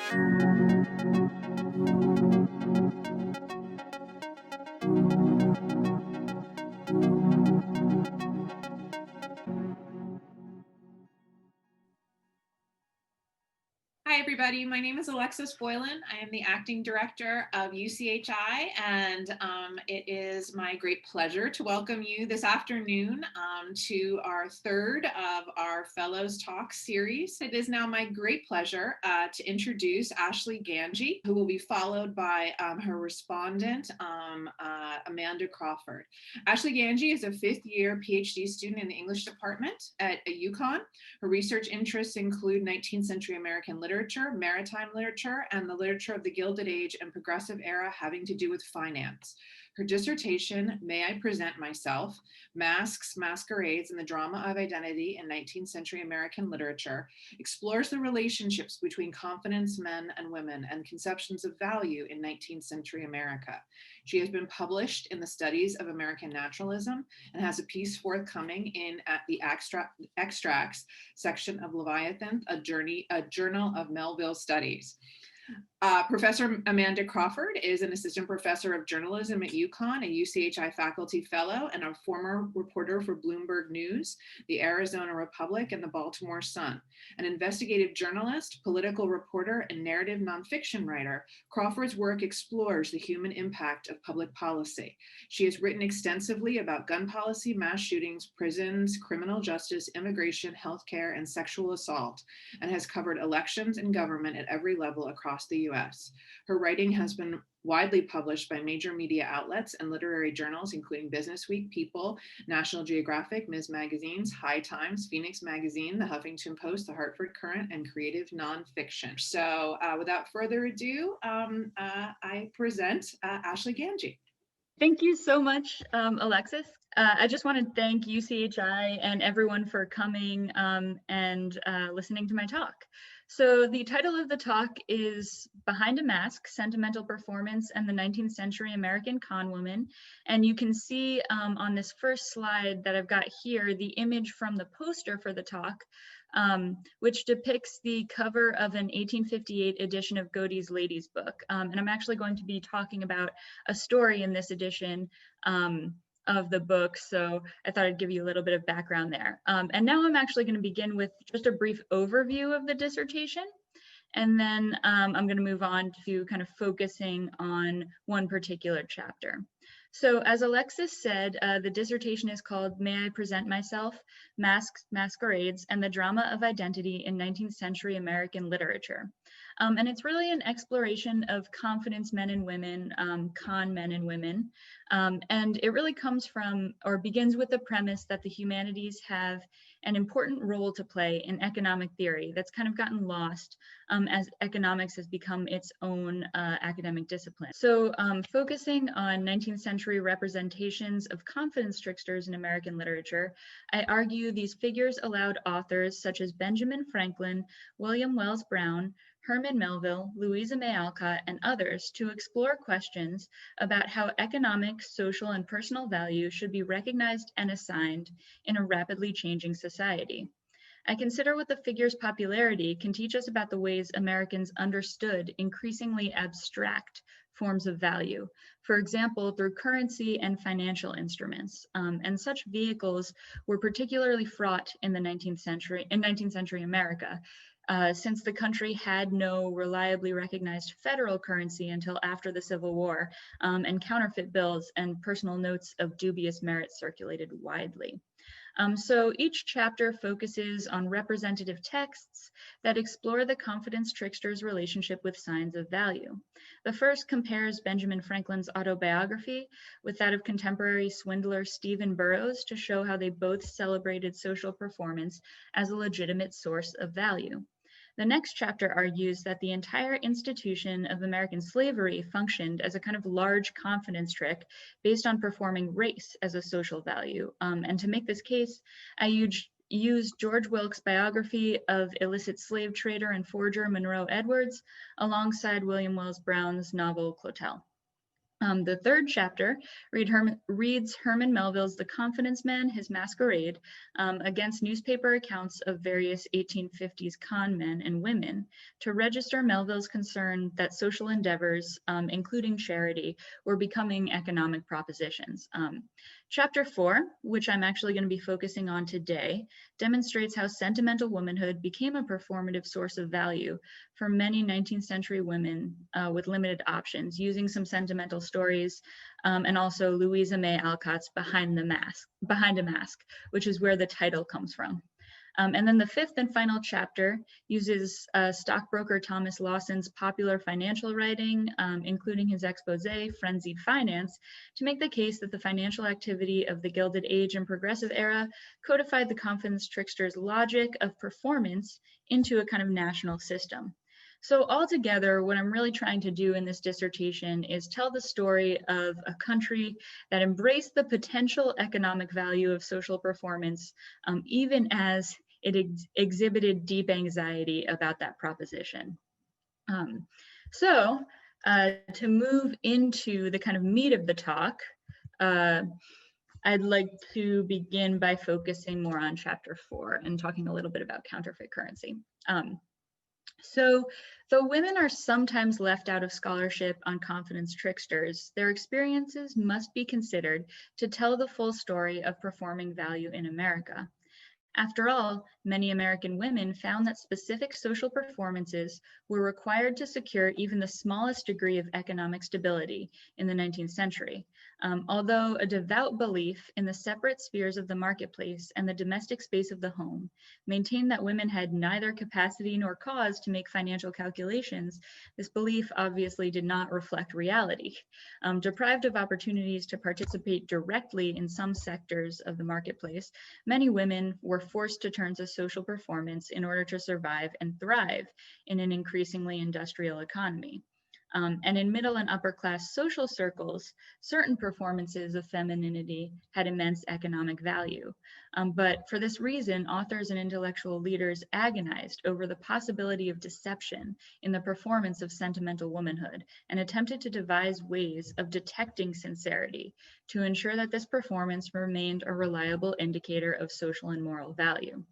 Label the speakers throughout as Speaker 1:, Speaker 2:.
Speaker 1: Hi, everybody. My name is Alexis Boylan. I am the acting director of UCHI, and it is my great pleasure to welcome you this afternoon to our third of our Fellows Talk series. It is now my great pleasure to introduce Ashley Gangi, who will be followed by her respondent, Amanda Crawford. Ashley Gangi is a fifth-year PhD student in the English department at UConn. Her research interests include 19th-century American literature, maritime literature, and the literature of the Gilded Age and Progressive Era having to do with finance. Her dissertation, May I Present Myself? Masks, Masquerades, and the Drama of Identity in 19th-Century American Literature, explores the relationships between confidence men and women and conceptions of value in 19th-century America. She has been published in the Studies of American Naturalism and has a piece forthcoming at the Extracts section of Leviathan, a Journal of Melville Studies. Professor Amanda Crawford is an assistant professor of journalism at UConn, a UCHI faculty fellow, and a former reporter for Bloomberg News, the Arizona Republic, and the Baltimore Sun. An investigative journalist, political reporter, and narrative nonfiction writer, Crawford's work explores the human impact of public policy. She has written extensively about gun policy, mass shootings, prisons, criminal justice, immigration, healthcare, and sexual assault, and has covered elections and government at every level across the US. Her writing has been widely published by major media outlets and literary journals, including Business Week, People, National Geographic, Ms. Magazines, High Times, Phoenix Magazine, The Huffington Post, The Hartford Courant, and Creative Nonfiction. So without further ado, I present Ashley Gangi.
Speaker 2: Thank you so much, Alexis. I just want to thank UCHI and everyone for coming and listening to my talk. So the title of the talk is Behind a Mask, Sentimental Performance and the 19th Century American Con Woman. And you can see on this first slide that I've got here, the image from the poster for the talk, which depicts the cover of an 1858 edition of Godey's Lady's Book. And I'm actually going to be talking about a story in this edition of the book, so I thought I'd give you a little bit of background there. And now I'm actually going to begin with just a brief overview of the dissertation, and then I'm going to move on to kind of focusing on one particular chapter. So as Alexis said, the dissertation is called May I Present Myself? Masks, Masquerades, and the Drama of Identity in 19th Century American Literature. And it's really an exploration of confidence men and women, con men and women. And it really comes from, or begins with the premise that the humanities have an important role to play in economic theory that's kind of gotten lost as economics has become its own academic discipline. So focusing on 19th century representations of confidence tricksters in American literature, I argue these figures allowed authors such as Benjamin Franklin, William Wells Brown, Herman Melville, Louisa May Alcott, and others to explore questions about how economic, social, and personal value should be recognized and assigned in a rapidly changing society. I consider what the figure's popularity can teach us about the ways Americans understood increasingly abstract forms of value, for example, through currency and financial instruments. And such vehicles were particularly fraught in the 19th century America, since the country had no reliably recognized federal currency until after the Civil War, and counterfeit bills and personal notes of dubious merit circulated widely. So each chapter focuses on representative texts that explore the confidence trickster's relationship with signs of value. The first compares Benjamin Franklin's autobiography with that of contemporary swindler Stephen Burroughs to show how they both celebrated social performance as a legitimate source of value. The next chapter argues that the entire institution of American slavery functioned as a kind of large confidence trick based on performing race as a social value. And to make this case, I used George Wilkes' biography of illicit slave trader and forger Monroe Edwards alongside William Wells Brown's novel Clotel. The third chapter reads Herman Melville's The Confidence Man, His Masquerade, against newspaper accounts of various 1850s con men and women to register Melville's concern that social endeavors, including charity, were becoming economic propositions. Chapter 4, which I'm actually going to be focusing on today, demonstrates how sentimental womanhood became a performative source of value for many 19th century women with limited options, using some sentimental stories, and also Louisa May Alcott's Behind a Mask, which is where the title comes from. And then the fifth and final chapter uses stockbroker Thomas Lawson's popular financial writing, including his expose, Frenzied Finance, to make the case that the financial activity of the Gilded Age and Progressive Era codified the confidence trickster's logic of performance into a kind of national system. So altogether, what I'm really trying to do in this dissertation is tell the story of a country that embraced the potential economic value of social performance, even as it exhibited deep anxiety about that proposition. To move into the kind of meat of the talk, I'd like to begin by focusing more on chapter 4 and talking a little bit about counterfeit currency. So though women are sometimes left out of scholarship on confidence tricksters, their experiences must be considered to tell the full story of performing value in America. After all, many American women found that specific social performances were required to secure even the smallest degree of economic stability in the 19th century. Although a devout belief in the separate spheres of the marketplace and the domestic space of the home maintained that women had neither capacity nor cause to make financial calculations, this belief obviously did not reflect reality. Deprived of opportunities to participate directly in some sectors of the marketplace, many women were forced to turn to social performance in order to survive and thrive in an increasingly industrial economy. And in middle and upper class social circles, certain performances of femininity had immense economic value. But for this reason, authors and intellectual leaders agonized over the possibility of deception in the performance of sentimental womanhood and attempted to devise ways of detecting sincerity to ensure that this performance remained a reliable indicator of social and moral value.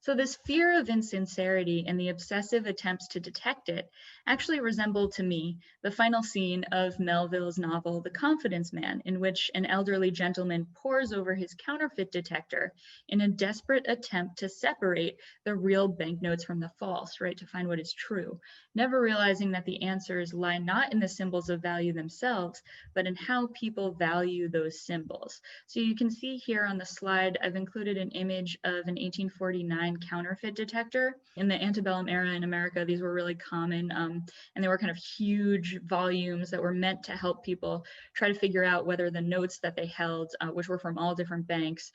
Speaker 2: So this fear of insincerity and the obsessive attempts to detect it actually resembled to me the final scene of Melville's novel, The Confidence Man, in which an elderly gentleman pores over his counterfeit detector in a desperate attempt to separate the real banknotes from the false, right, to find what is true, never realizing that the answers lie not in the symbols of value themselves, but in how people value those symbols. So you can see here on the slide, I've included an image of an 1849 counterfeit detector. In the antebellum era in America, these were really common, and they were kind of huge volumes that were meant to help people try to figure out whether the notes that they held, which were from all different banks,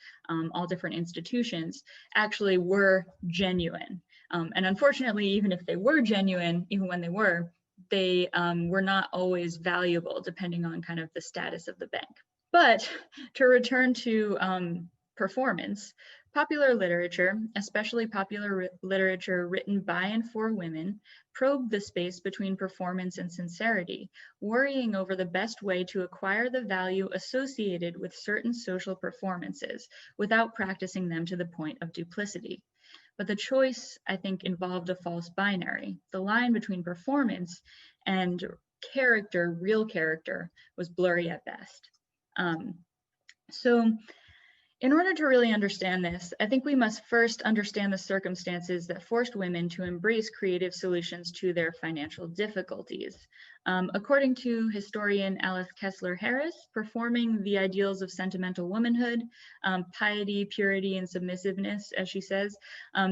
Speaker 2: all different institutions, actually were genuine. And unfortunately, even if they were genuine, even when they were not always valuable depending on kind of the status of the bank. But to return to performance, popular literature, especially popular literature written by and for women, probed the space between performance and sincerity, worrying over the best way to acquire the value associated with certain social performances without practicing them to the point of duplicity. But the choice, I think, involved a false binary. The line between performance and character, real character, was blurry at best. So in order to really understand this, I think we must first understand the circumstances that forced women to embrace creative solutions to their financial difficulties. According to historian Alice Kessler Harris, performing the ideals of sentimental womanhood, piety, purity, and submissiveness, as she says,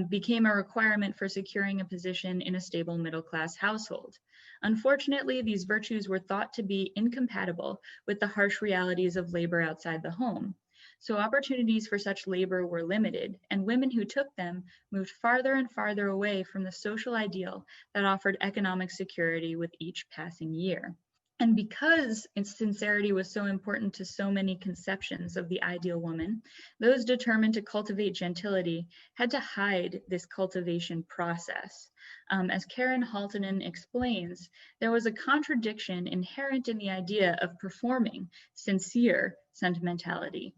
Speaker 2: became a requirement for securing a position in a stable middle-class household. Unfortunately, these virtues were thought to be incompatible with the harsh realities of labor outside the home. So opportunities for such labor were limited, and women who took them moved farther and farther away from the social ideal that offered economic security with each passing year. And because sincerity was so important to so many conceptions of the ideal woman, those determined to cultivate gentility had to hide this cultivation process. As Karen Haltonen explains, there was a contradiction inherent in the idea of performing sincere sentimentality.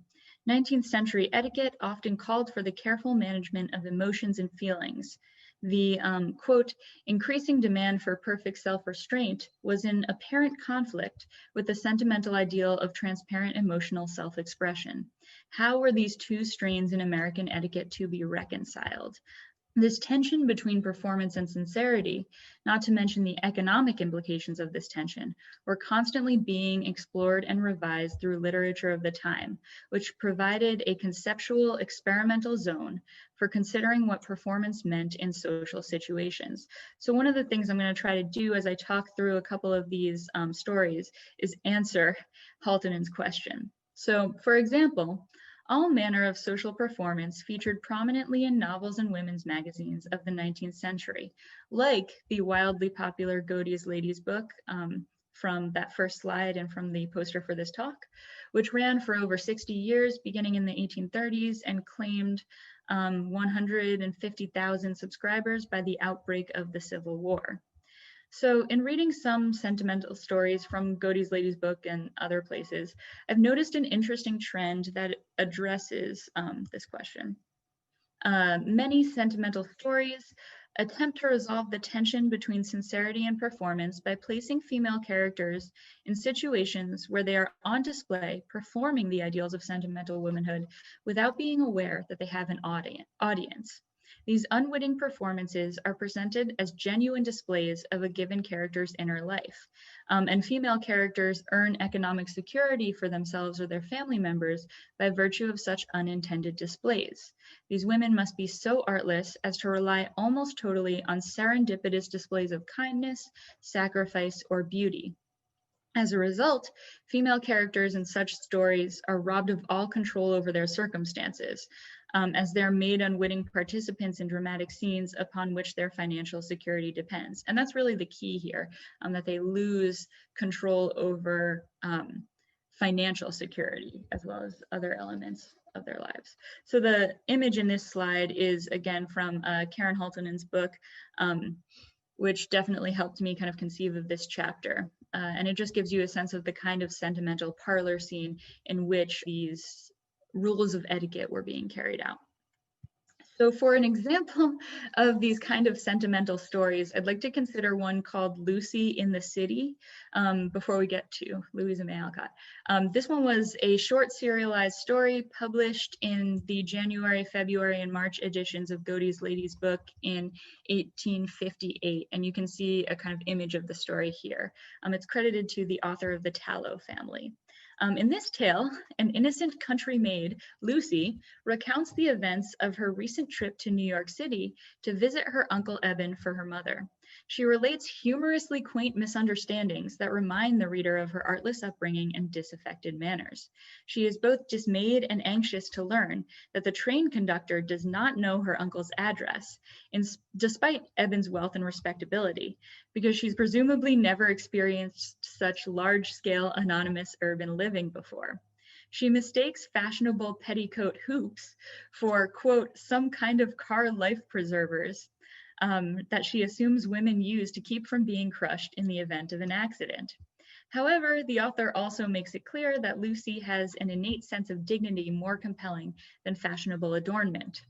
Speaker 2: 19th century etiquette often called for the careful management of emotions and feelings. The quote, increasing demand for perfect self-restraint was in apparent conflict with the sentimental ideal of transparent emotional self-expression. How were these two strains in American etiquette to be reconciled? This tension between performance and sincerity, not to mention the economic implications of this tension, were constantly being explored and revised through literature of the time, which provided a conceptual experimental zone for considering what performance meant in social situations. So one of the things I'm going to try to do as I talk through a couple of these stories is answer Haltonen's question. So for example, all manner of social performance featured prominently in novels and women's magazines of the 19th century, like the wildly popular Godey's Ladies book from that first slide and from the poster for this talk, which ran for over 60 years, beginning in the 1830s and claimed 150,000 subscribers by the outbreak of the Civil War. So in reading some sentimental stories from Godey's Ladies book and other places, I've noticed an interesting trend that addresses this question. Many sentimental stories attempt to resolve the tension between sincerity and performance by placing female characters in situations where they are on display performing the ideals of sentimental womanhood without being aware that they have an audience. These unwitting performances are presented as genuine displays of a given character's inner life. And female characters earn economic security for themselves or their family members by virtue of such unintended displays. These women must be so artless as to rely almost totally on serendipitous displays of kindness, sacrifice, or beauty. As a result, female characters in such stories are robbed of all control over their circumstances, as they're made unwitting participants in dramatic scenes upon which their financial security depends. And that's really the key here, that they lose control over financial security as well as other elements of their lives. So the image in this slide is again from Karen Haltonen's book, which definitely helped me kind of conceive of this chapter. And it just gives you a sense of the kind of sentimental parlor scene in which these rules of etiquette were being carried out. So for an example of these kind of sentimental stories, I'd like to consider one called Lucy in the City, before we get to Louisa May Alcott. This one was a short serialized story published in the January, February, and March editions of Godey's Ladies book in 1858. And you can see a kind of image of the story here. It's credited to the author of the Tableaux family. In this tale, an innocent country maid, Lucy, recounts the events of her recent trip to New York City to visit her Uncle Eben for her mother. She relates humorously quaint misunderstandings that remind the reader of her artless upbringing and disaffected manners. She is both dismayed and anxious to learn that the train conductor does not know her uncle's address, despite Eben's wealth and respectability, because she's presumably never experienced such large-scale anonymous urban living before. She mistakes fashionable petticoat hoops for, quote, some kind of car life preservers that she assumes women use to keep from being crushed in the event of an accident. However, the author also makes it clear that Lucy has an innate sense of dignity more compelling than fashionable adornment.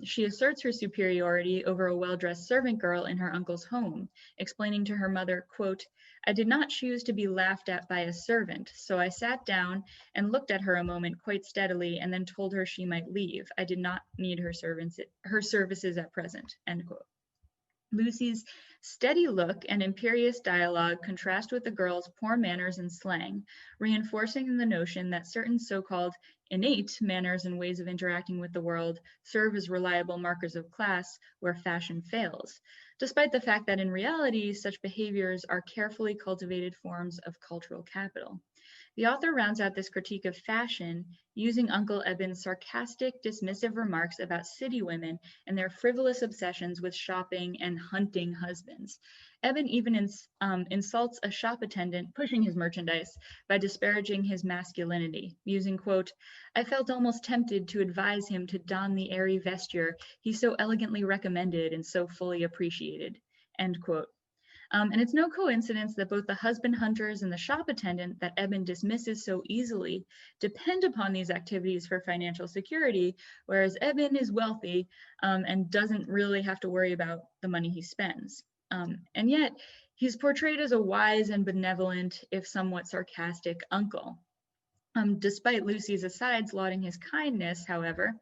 Speaker 2: She asserts her superiority over a well-dressed servant girl in her uncle's home, explaining to her mother, quote, I did not choose to be laughed at by a servant, so I sat down and looked at her a moment quite steadily and then told her she might leave. I did not need her services at present, end quote. Lucy's steady look and imperious dialogue contrast with the girl's poor manners and slang, reinforcing the notion that certain so-called innate manners and ways of interacting with the world serve as reliable markers of class where fashion fails, despite the fact that in reality, such behaviors are carefully cultivated forms of cultural capital. The author rounds out this critique of fashion using Uncle Eben's sarcastic, dismissive remarks about city women and their frivolous obsessions with shopping and hunting husbands. Eben even insults a shop attendant pushing his merchandise by disparaging his masculinity, using, quote, "I felt almost tempted to advise him to don the airy vesture he so elegantly recommended and so fully appreciated," end quote. And it's no coincidence that both the husband hunters and the shop attendant that Eben dismisses so easily depend upon these activities for financial security, whereas Eben is wealthy and doesn't really have to worry about the money he spends. And yet, he's portrayed as a wise and benevolent, if somewhat sarcastic, uncle. Despite Lucy's asides lauding his kindness, however,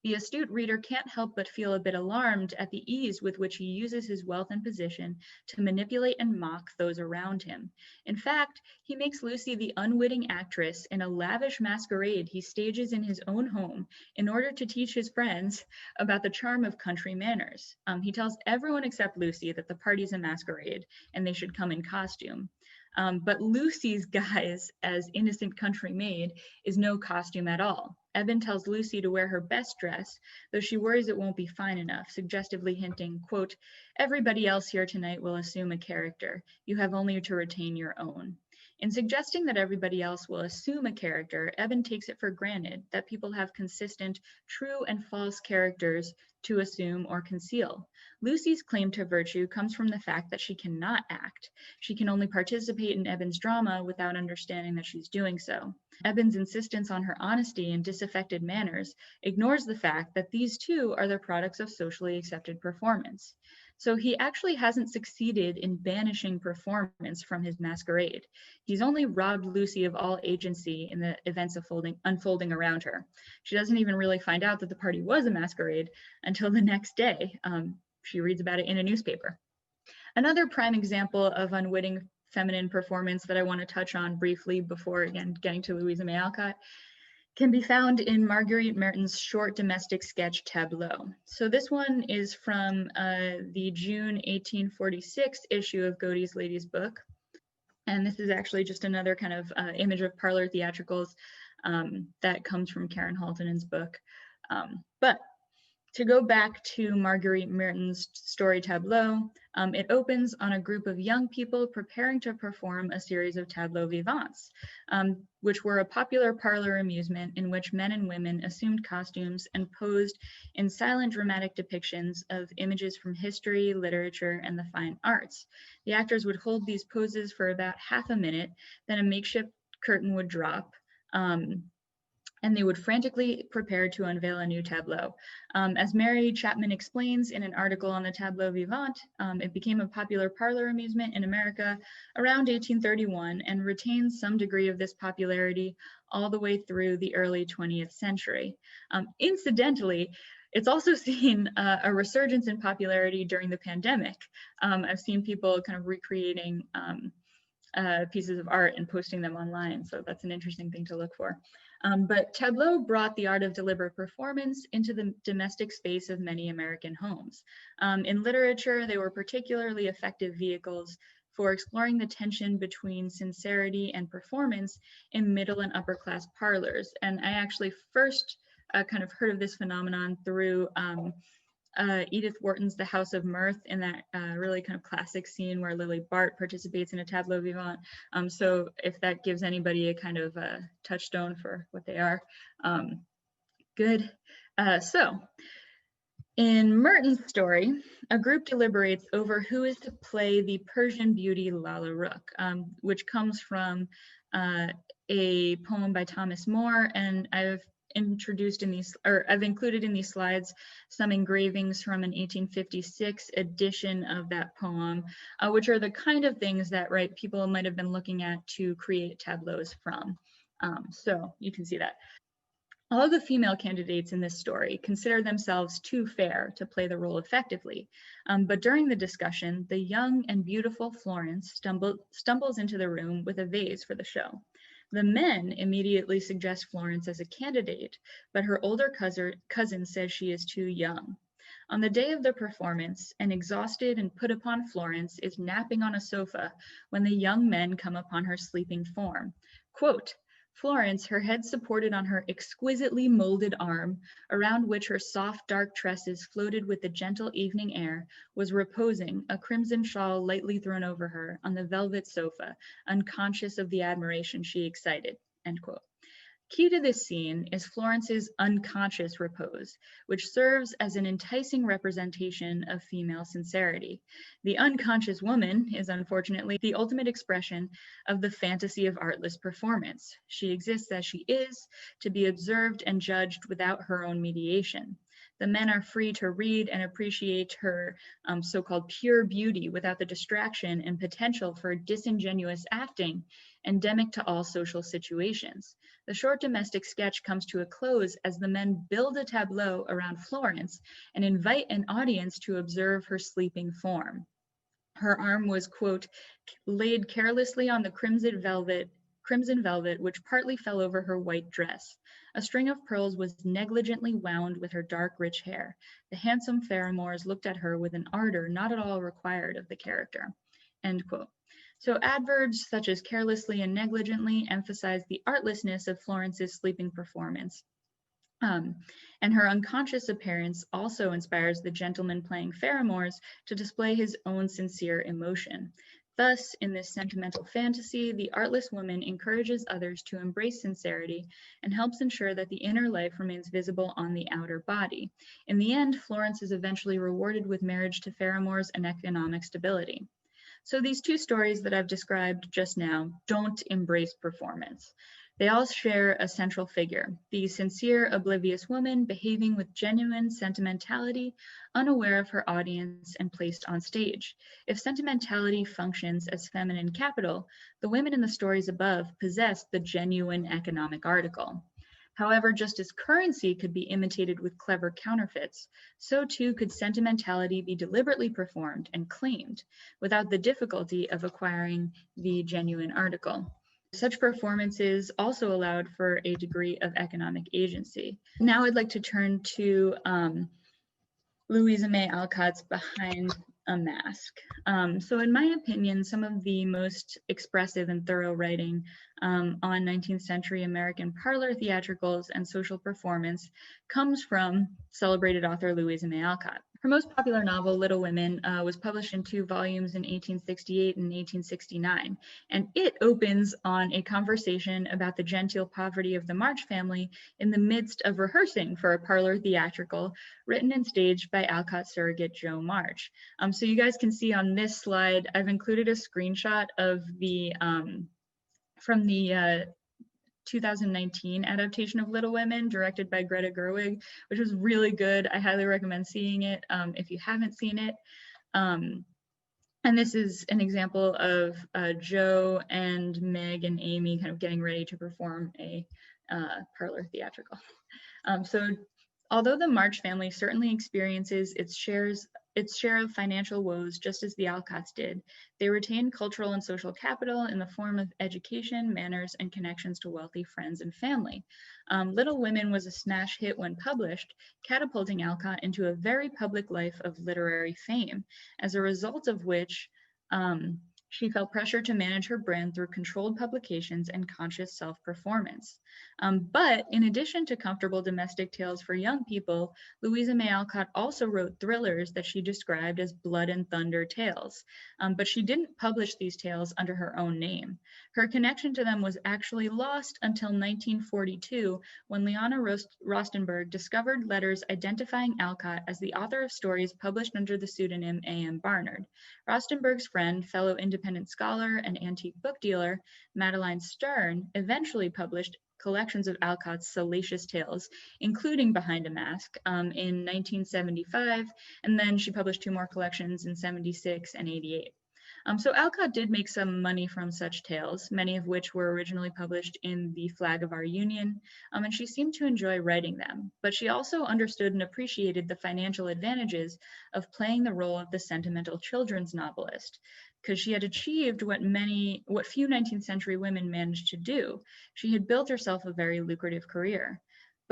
Speaker 2: the astute reader can't help but feel a bit alarmed at the ease with which he uses his wealth and position to manipulate and mock those around him. In fact, he makes Lucy the unwitting actress in a lavish masquerade he stages in his own home in order to teach his friends about the charm of country manners. He tells everyone except Lucy that the party's a masquerade and they should come in costume. But Lucy's guise as innocent country maid is no costume at all. Eben tells Lucy to wear her best dress, though she worries it won't be fine enough, suggestively hinting, quote, "Everybody else here tonight will assume a character. You have only to retain your own." In suggesting that everybody else will assume a character, Eben takes it for granted that people have consistent true and false characters to assume or conceal. Lucy's claim to virtue comes from the fact that she cannot act. She can only participate in Eben's drama without understanding that she's doing so. Eben's insistence on her honesty and disaffected manners ignores the fact that these two are the products of socially accepted performance. So he actually hasn't succeeded in banishing performance from his masquerade. He's only robbed Lucy of all agency in the events unfolding around her. She doesn't even really find out that the party was a masquerade until the next day. She reads about it in a newspaper. Another prime example of unwitting feminine performance that I want to touch on briefly before, again, getting to Louisa May Alcott can be found in Marguerite Merton's short domestic sketch Tableau. So this one is from the June 1846 issue of Godey's Lady's Book. And this is actually just another kind of image of Parlor Theatricals that comes from Karen Haltonen's book. But to go back to Marguerite Merton's story Tableau, it opens on a group of young people preparing to perform a series of tableaux vivants, which were a popular parlor amusement in which men and women assumed costumes and posed in silent dramatic depictions of images from history, literature, and the fine arts. The actors would hold these poses for about half a minute, then a makeshift curtain would drop, and they would frantically prepare to unveil a new tableau. As Mary Chapman explains in an article on the Tableau Vivant, it became a popular parlor amusement in America around 1831 and retains some degree of this popularity all the way through the early 20th century. Incidentally, it's also seen a resurgence in popularity during the pandemic. I've seen people kind of recreating pieces of art and posting them online, so that's an interesting thing to look for. But Tableau brought the art of deliberate performance into the domestic space of many American homes. In literature, they were particularly effective vehicles for exploring the tension between sincerity and performance in middle and upper class parlors. And I actually first kind of heard of this phenomenon through Edith Wharton's The House of Mirth, in that really kind of classic scene where Lily Bart participates in a tableau vivant. So if that gives anybody a kind of touchstone for what they are, good. So in Merton's story, a group deliberates over who is to play the Persian beauty Lalla Rookh, which comes from a poem by Thomas Moore, and I've included in these slides some engravings from an 1856 edition of that poem, which are the kind of things that people might have been looking at to create tableaux from. So you can see that. All of the female candidates in this story consider themselves too fair to play the role effectively, but during the discussion, the young and beautiful Florence stumbles into the room with a vase for the show. The men immediately suggest Florence as a candidate, but her older cousin says she is too young. On the day of the performance, an exhausted and put upon Florence is napping on a sofa when the young men come upon her sleeping form. Quote, Florence, her head supported on her exquisitely molded arm, around which her soft dark tresses floated with the gentle evening air, was reposing, a crimson shawl lightly thrown over her, on the velvet sofa, unconscious of the admiration she excited." End quote. Key to this scene is Florence's unconscious repose, which serves as an enticing representation of female sincerity. The unconscious woman is unfortunately the ultimate expression of the fantasy of artless performance. She exists as she is, to be observed and judged without her own mediation. The men are free to read and appreciate her so-called pure beauty without the distraction and potential for disingenuous acting endemic to all social situations. The short domestic sketch comes to a close as the men build a tableau around Florence and invite an audience to observe her sleeping form. Her arm was, quote, laid carelessly on the crimson velvet, which partly fell over her white dress. A string of pearls was negligently wound with her dark, rich hair. The handsome Faramours looked at her with an ardor not at all required of the character, end quote. So adverbs such as carelessly and negligently emphasize the artlessness of Florence's sleeping performance. And her unconscious appearance also inspires the gentleman playing Faramours to display his own sincere emotion. Thus, in this sentimental fantasy, the artless woman encourages others to embrace sincerity and helps ensure that the inner life remains visible on the outer body. In the end, Florence is eventually rewarded with marriage to Faramours and economic stability. So these two stories that I've described just now don't embrace performance. They all share a central figure, the sincere, oblivious woman behaving with genuine sentimentality, unaware of her audience and placed on stage. If sentimentality functions as feminine capital, the women in the stories above possess the genuine economic article. However, just as currency could be imitated with clever counterfeits, so too could sentimentality be deliberately performed and claimed without the difficulty of acquiring the genuine article. Such performances also allowed for a degree of economic agency. Now I'd like to turn to Louisa May Alcott's Behind a Mask. So in my opinion, some of the most expressive and thorough writing on 19th century American parlor, theatricals, and social performance comes from celebrated author Louisa May Alcott. Her most popular novel, Little Women, was published in 2 volumes in 1868 and 1869, and it opens on a conversation about the genteel poverty of the March family in the midst of rehearsing for a parlor theatrical written and staged by Alcott surrogate Jo March. So you guys can see on this slide, I've included a screenshot of the from the 2019 adaptation of Little Women, directed by Greta Gerwig, which was really good. I highly recommend seeing it if you haven't seen it. And this is an example of Jo and Meg and Amy kind of getting ready to perform a parlor theatrical. So although the March family certainly experiences its share of financial woes just as the Alcotts did, they retain cultural and social capital in the form of education, manners, and connections to wealthy friends and family. Little Women was a smash hit when published, catapulting Alcott into a very public life of literary fame, as a result of which she felt pressure to manage her brand through controlled publications and conscious self-performance. But in addition to comfortable domestic tales for young people, Louisa May Alcott also wrote thrillers that she described as blood and thunder tales. But she didn't publish these tales under her own name. Her connection to them was actually lost until 1942, when Leona Rostenberg discovered letters identifying Alcott as the author of stories published under the pseudonym A.M. Barnard. Rostenberg's friend, fellow independent scholar and antique book dealer, Madeline Stern, eventually published collections of Alcott's salacious tales, including Behind a Mask, in 1975, and then she published 2 more collections in 76 and 88. So Alcott did make some money from such tales, many of which were originally published in The Flag of Our Union, and she seemed to enjoy writing them. But she also understood and appreciated the financial advantages of playing the role of the sentimental children's novelist, because she had achieved what few 19th century women managed to do. She had built herself a very lucrative career.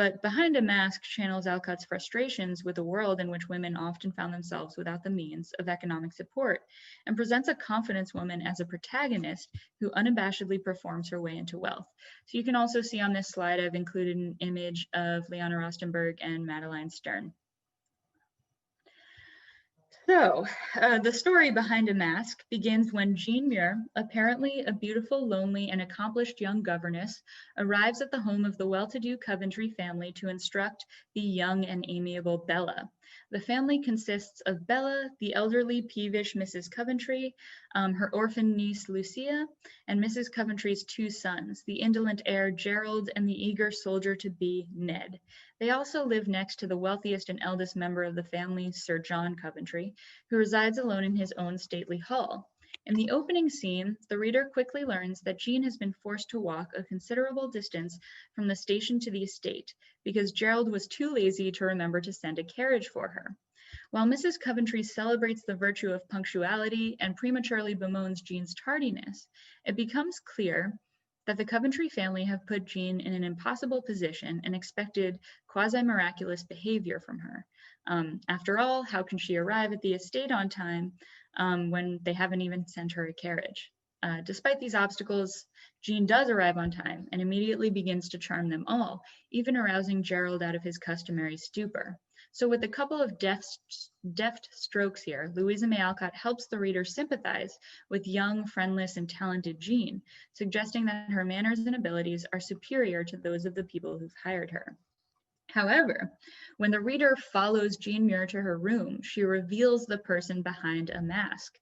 Speaker 2: But Behind a Mask channels Alcott's frustrations with a world in which women often found themselves without the means of economic support, and presents a confidence woman as a protagonist who unabashedly performs her way into wealth. So you can also see on this slide, I've included an image of Liana Rostenberg and Madeline Stern. So, the story Behind a Mask begins when Jean Muir, apparently a beautiful, lonely, and accomplished young governess, arrives at the home of the well-to-do Coventry family to instruct the young and amiable Bella. The family consists of Bella, the elderly, peevish Mrs. Coventry, her orphan niece Lucia, and Mrs. Coventry's two sons, the indolent heir Gerald and the eager soldier-to-be Ned. They also live next to the wealthiest and eldest member of the family, Sir John Coventry, who resides alone in his own stately hall. In the opening scene, the reader quickly learns that Jean has been forced to walk a considerable distance from the station to the estate because Gerald was too lazy to remember to send a carriage for her. While Mrs. Coventry celebrates the virtue of punctuality and prematurely bemoans Jean's tardiness, it becomes clear that the Coventry family have put Jean in an impossible position and expected quasi-miraculous behavior from her. After all, how can she arrive at the estate on time when they haven't even sent her a carriage? Despite these obstacles, Jean does arrive on time and immediately begins to charm them all, even arousing Gerald out of his customary stupor. So with a couple of deft strokes here, Louisa May Alcott helps the reader sympathize with young, friendless, and talented Jean, suggesting that her manners and abilities are superior to those of the people who've hired her. However, when the reader follows Jean Muir to her room, she reveals the person behind a mask.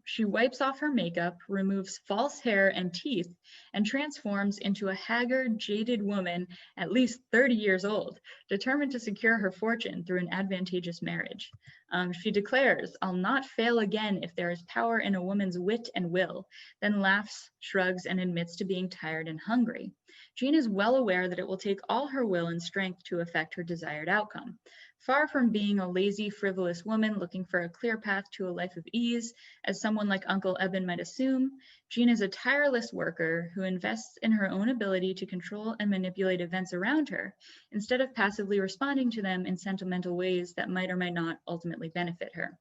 Speaker 2: She wipes off her makeup, removes false hair and teeth, and transforms into a haggard, jaded woman at least 30 years old, determined to secure her fortune through an advantageous marriage. She declares, "I'll not fail again if there is power in a woman's wit and will," then laughs, shrugs, and admits to being tired and hungry. Jean is well aware that it will take all her will and strength to effect her desired outcome. Far from being a lazy, frivolous woman looking for a clear path to a life of ease, as someone like Uncle Eben might assume, Jean is a tireless worker who invests in her own ability to control and manipulate events around her, instead of passively responding to them in sentimental ways that might or might not ultimately benefit her.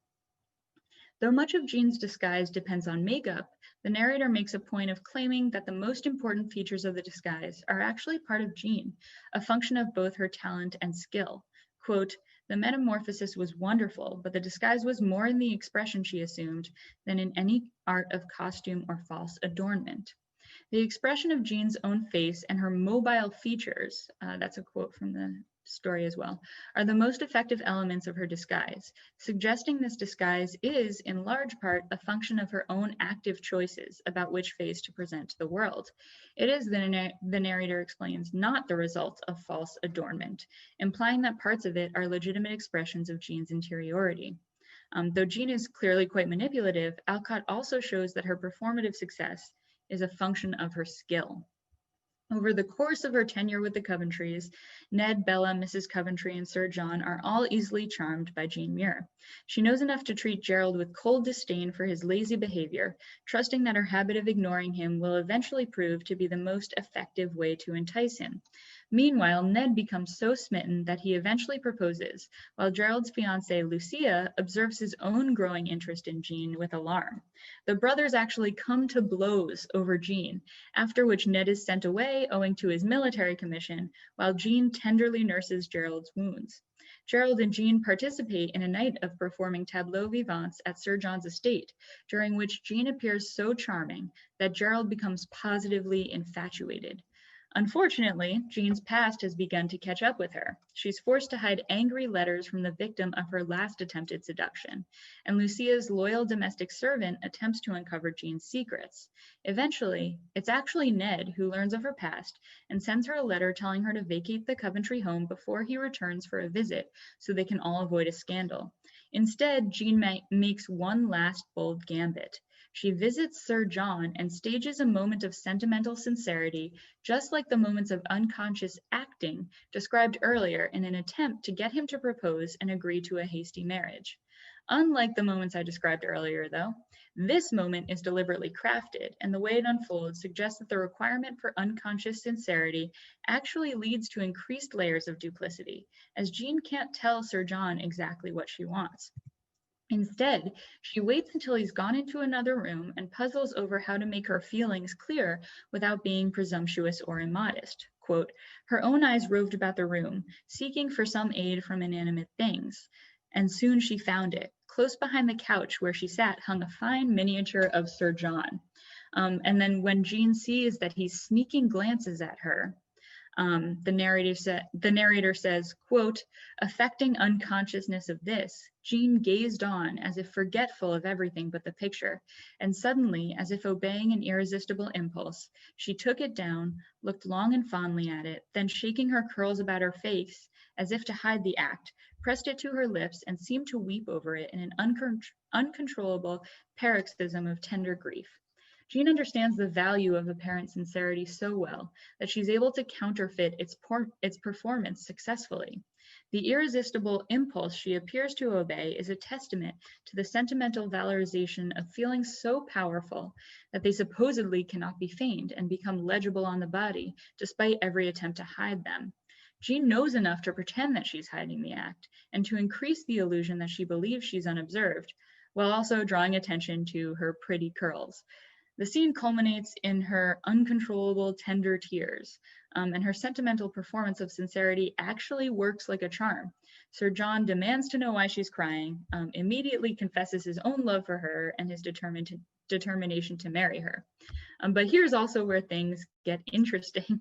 Speaker 2: Though much of Jean's disguise depends on makeup, the narrator makes a point of claiming that the most important features of the disguise are actually part of Jean, a function of both her talent and skill. Quote, "The metamorphosis was wonderful, but the disguise was more in the expression she assumed than in any art of costume or false adornment." The expression of Jean's own face and her mobile features, that's a quote from the story as well, are the most effective elements of her disguise, suggesting this disguise is, in large part, a function of her own active choices about which face to present to the world. It is, the narrator explains, not the result of false adornment, implying that parts of it are legitimate expressions of Jean's interiority. Though Jean is clearly quite manipulative, Alcott also shows that her performative success is a function of her skill. Over the course of her tenure with the Coventrys, Ned, Bella, Mrs. Coventry, and Sir John are all easily charmed by Jean Muir. She knows enough to treat Gerald with cold disdain for his lazy behavior, trusting that her habit of ignoring him will eventually prove to be the most effective way to entice him. Meanwhile, Ned becomes so smitten that he eventually proposes, while Gerald's fiancée, Lucia, observes his own growing interest in Jean with alarm. The brothers actually come to blows over Jean, after which Ned is sent away owing to his military commission, while Jean tenderly nurses Gerald's wounds. Gerald and Jean participate in a night of performing tableaux vivants at Sir John's estate, during which Jean appears so charming that Gerald becomes positively infatuated. Unfortunately, Jean's past has begun to catch up with her. She's forced to hide angry letters from the victim of her last attempted seduction, and Lucia's loyal domestic servant attempts to uncover Jean's secrets. Eventually, it's actually Ned who learns of her past and sends her a letter telling her to vacate the Coventry home before he returns for a visit so they can all avoid a scandal. Instead, Jean makes one last bold gambit. She visits Sir John and stages a moment of sentimental sincerity, just like the moments of unconscious acting described earlier, in an attempt to get him to propose and agree to a hasty marriage. Unlike the moments I described earlier, though, this moment is deliberately crafted, and the way it unfolds suggests that the requirement for unconscious sincerity actually leads to increased layers of duplicity, as Jean can't tell Sir John exactly what she wants. Instead, she waits until he's gone into another room and puzzles over how to make her feelings clear without being presumptuous or immodest. Quote, her own eyes roved about the room, seeking for some aid from inanimate things, and soon she found it. Close behind the couch where she sat hung a fine miniature of Sir John. And then when Jean sees that he's sneaking glances at her, the narrator says, quote, affecting unconsciousness of this, Jean gazed on as if forgetful of everything but the picture, and suddenly, as if obeying an irresistible impulse, she took it down, looked long and fondly at it, then shaking her curls about her face, as if to hide the act, pressed it to her lips and seemed to weep over it in an uncontrollable paroxysm of tender grief. Jean understands the value of apparent sincerity so well that she's able to counterfeit its performance successfully. The irresistible impulse she appears to obey is a testament to the sentimental valorization of feelings so powerful that they supposedly cannot be feigned and become legible on the body, despite every attempt to hide them. Jean knows enough to pretend that she's hiding the act and to increase the illusion that she believes she's unobserved, while also drawing attention to her pretty curls. The scene culminates in her uncontrollable, tender tears, and her sentimental performance of sincerity actually works like a charm. Sir John demands to know why she's crying, immediately confesses his own love for her and his determination to marry her. But here's also where things get interesting.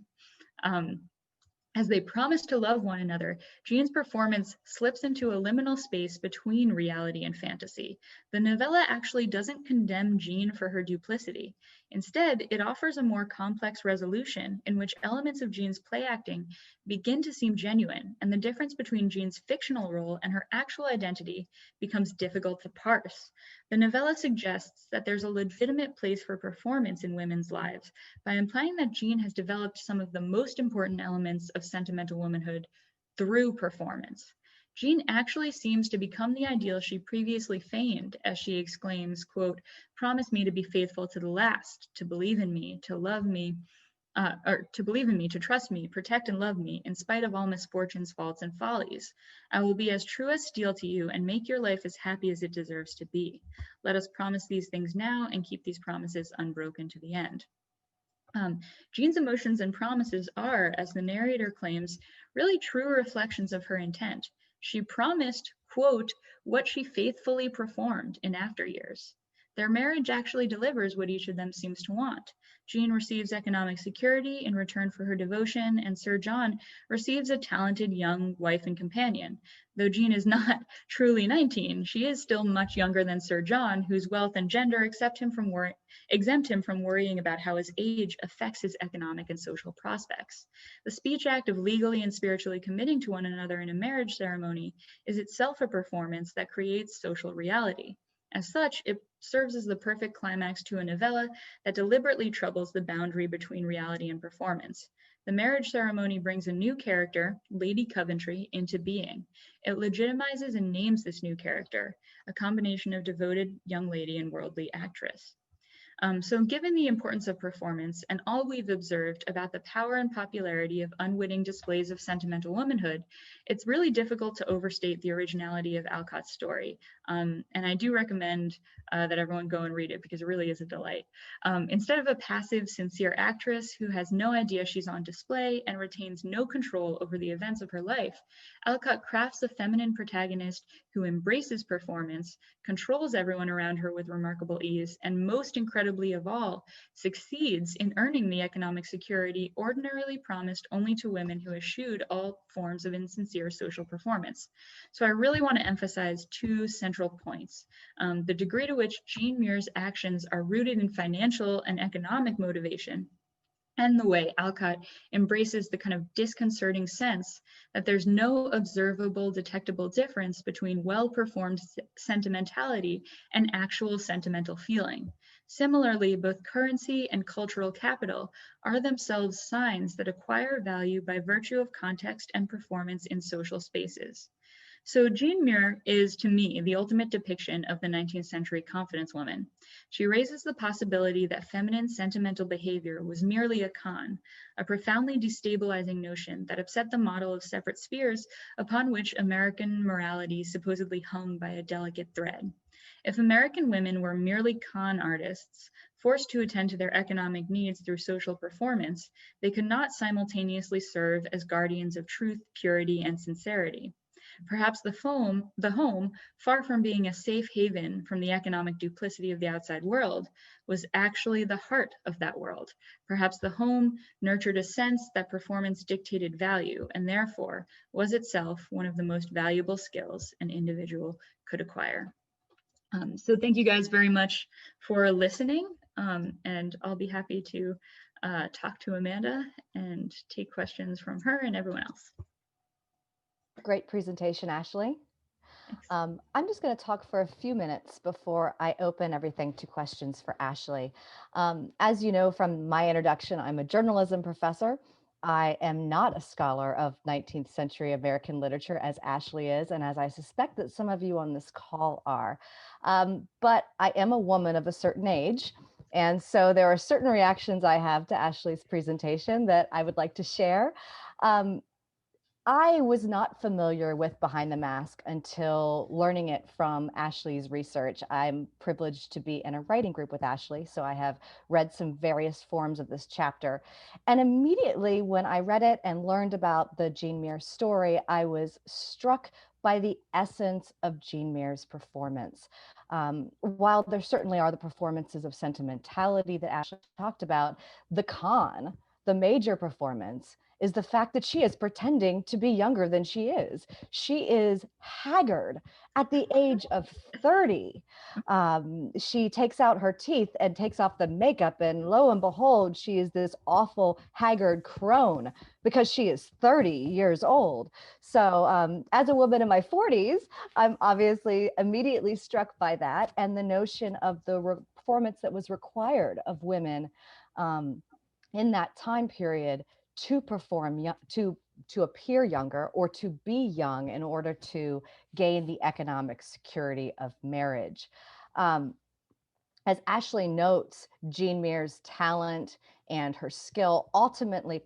Speaker 2: As they promise to love one another, Jean's performance slips into a liminal space between reality and fantasy. The novella actually doesn't condemn Jean for her duplicity. Instead, it offers a more complex resolution in which elements of Jean's play acting begin to seem genuine, and the difference between Jean's fictional role and her actual identity becomes difficult to parse. The novella suggests that there's a legitimate place for performance in women's lives by implying that Jean has developed some of the most important elements of sentimental womanhood through performance. Jean actually seems to become the ideal she previously feigned as she exclaims, quote, promise me to be faithful to the last, to believe in me, to love me, to trust me, protect and love me, in spite of all misfortunes, faults, and follies. I will be as true as steel to you and make your life as happy as it deserves to be. Let us promise these things now and keep these promises unbroken to the end. Jean's emotions and promises are, as the narrator claims, really true reflections of her intent. She promised, quote, what she faithfully performed in after years. Their marriage actually delivers what each of them seems to want. Jean receives economic security in return for her devotion, and Sir John receives a talented young wife and companion. Though Jean is not truly 19, she is still much younger than Sir John, whose wealth and gender exempt him from worrying about how his age affects his economic and social prospects. The speech act of legally and spiritually committing to one another in a marriage ceremony is itself a performance that creates social reality. As such, it serves as the perfect climax to a novella that deliberately troubles the boundary between reality and performance. The marriage ceremony brings a new character, Lady Coventry, into being. It legitimizes and names this new character, a combination of devoted young lady and worldly actress. So given the importance of performance and all we've observed about the power and popularity of unwitting displays of sentimental womanhood, it's really difficult to overstate the originality of Alcott's story. And I do recommend that everyone go and read it because it really is a delight. Instead of a passive, sincere actress who has no idea she's on display and retains no control over the events of her life, Alcott crafts a feminine protagonist who embraces performance, controls everyone around her with remarkable ease, and most incredibly of all, succeeds in earning the economic security ordinarily promised only to women who eschewed all forms of insincere social performance. So I really want to emphasize two central points. The degree to which Jean Muir's actions are rooted in financial and economic motivation, and the way Alcott embraces the kind of disconcerting sense that there's no observable, detectable difference between well-performed sentimentality and actual sentimental feeling. Similarly, both currency and cultural capital are themselves signs that acquire value by virtue of context and performance in social spaces. So Jean Muir is, to me, the ultimate depiction of the 19th century confidence woman. She raises the possibility that feminine sentimental behavior was merely a con, a profoundly destabilizing notion that upset the model of separate spheres upon which American morality supposedly hung by a delicate thread. If American women were merely con artists, forced to attend to their economic needs through social performance, they could not simultaneously serve as guardians of truth, purity, and sincerity. Perhaps the home, far from being a safe haven from the economic duplicity of the outside world, was actually the heart of that world. Perhaps the home nurtured a sense that performance dictated value, and therefore was itself one of the most valuable skills an individual could acquire. So thank you guys very much for listening, and I'll be happy to talk to Amanda and take questions from her and everyone else.
Speaker 3: Great presentation, Ashley. I'm just going to talk for a few minutes before I open everything to questions for Ashley. As you know from my introduction, I'm a journalism professor. I am not a scholar of 19th century American literature as Ashley is, and as I suspect that some of you on this call are. But I am a woman of a certain age. And so there are certain reactions I have to Ashley's presentation that I would like to share. I was not familiar with Behind the Mask until learning it from Ashley's research. I'm privileged to be in a writing group with Ashley, so I have read some various forms of this chapter. And immediately when I read it and learned about the Jean Muir story, I was struck by the essence of Jean Muir's performance. While there certainly are the performances of sentimentality that Ashley talked about, the major performance, is the fact that she is pretending to be younger than she is. She is haggard at the age of 30. She takes out her teeth and takes off the makeup, and lo and behold, she is this awful haggard crone because she is 30 years old. So as a woman in my 40s, I'm obviously immediately struck by that and the notion of the performance that was required of women in that time period to perform, to appear younger or to be young in order to gain the economic security of marriage. As Ashley notes, Jean Muir's talent and her skill ultimately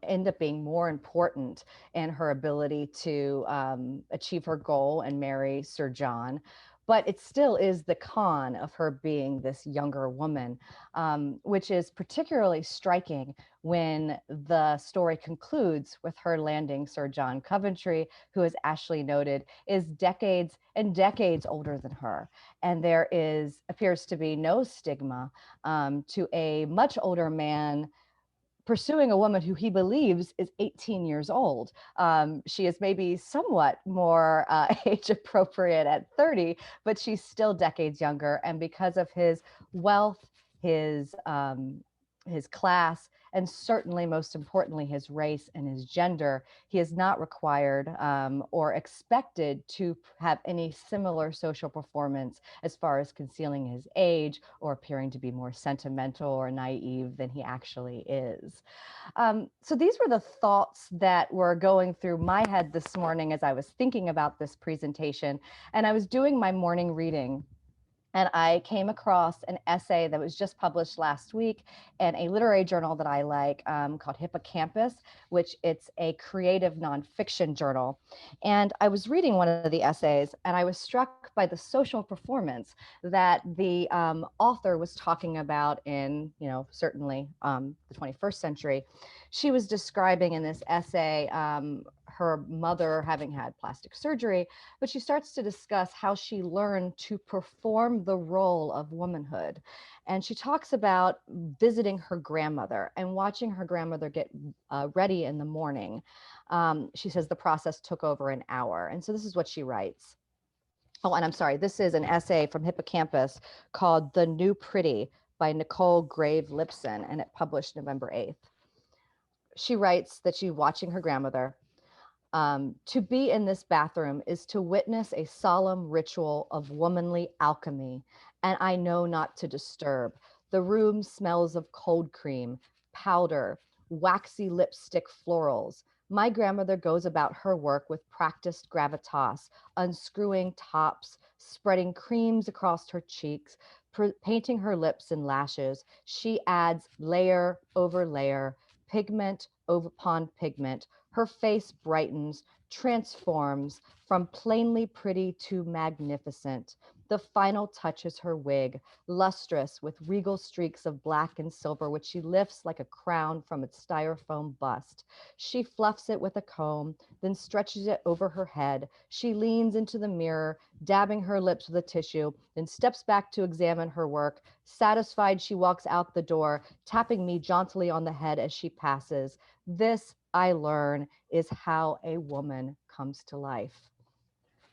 Speaker 3: end up being more important in her ability to achieve her goal and marry Sir John. But it still is the con of her being this younger woman, which is particularly striking when the story concludes with her landing Sir John Coventry, who, as Ashley noted, is decades and decades older than her. And there appears to be no stigma to a much older man pursuing a woman who he believes is 18 years old. She is maybe somewhat more age appropriate at 30, but she's still decades younger. And because of his wealth, his class, and certainly most importantly, his race and his gender, he is not required or expected to have any similar social performance as far as concealing his age or appearing to be more sentimental or naive than he actually is. So these were the thoughts that were going through my head this morning as I was thinking about this presentation, and I was doing my morning reading. And I came across an essay that was just published last week in a literary journal that I like called Hippocampus, which it's a creative nonfiction journal. And I was reading one of the essays and I was struck by the social performance that the author was talking about in, certainly the 21st century. She was describing in this essay her mother having had plastic surgery, but she starts to discuss how she learned to perform the role of womanhood. And she talks about visiting her grandmother and watching her grandmother get ready in the morning. She says the process took over an hour. And so this is what she writes. Oh, and I'm sorry, this is an essay from Hippocampus called The New Pretty by Nicole Grave Lipson, and it published November 8th. She writes that she's watching her grandmother. To be in this bathroom is to witness a solemn ritual of womanly alchemy, and I know not to disturb. The room smells of cold cream, powder, waxy lipstick florals, My grandmother goes about her work with practiced gravitas, unscrewing tops, spreading creams across her cheeks, painting her lips and lashes. She adds layer over layer, pigment upon pigment. Her face brightens, transforms from plainly pretty to magnificent. The final touch is her wig, lustrous with regal streaks of black and silver, which she lifts like a crown from its styrofoam bust. She fluffs it with a comb, then stretches it over her head. She leans into the mirror, dabbing her lips with a tissue, then steps back to examine her work. Satisfied, she walks out the door, tapping me jauntily on the head as she passes. This, I learn, is how a woman comes to life,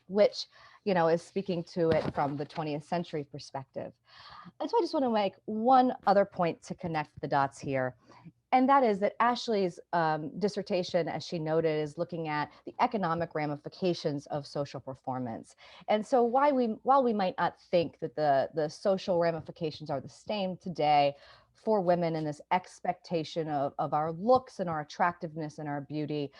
Speaker 3: which, is speaking to it from the 20th century perspective. And so I just want to make one other point to connect the dots here. And that is that Ashley's dissertation, as she noted, is looking at the economic ramifications of social performance. And so while we might not think that the social ramifications are the same today for women in this expectation of our looks and our attractiveness and our beauty,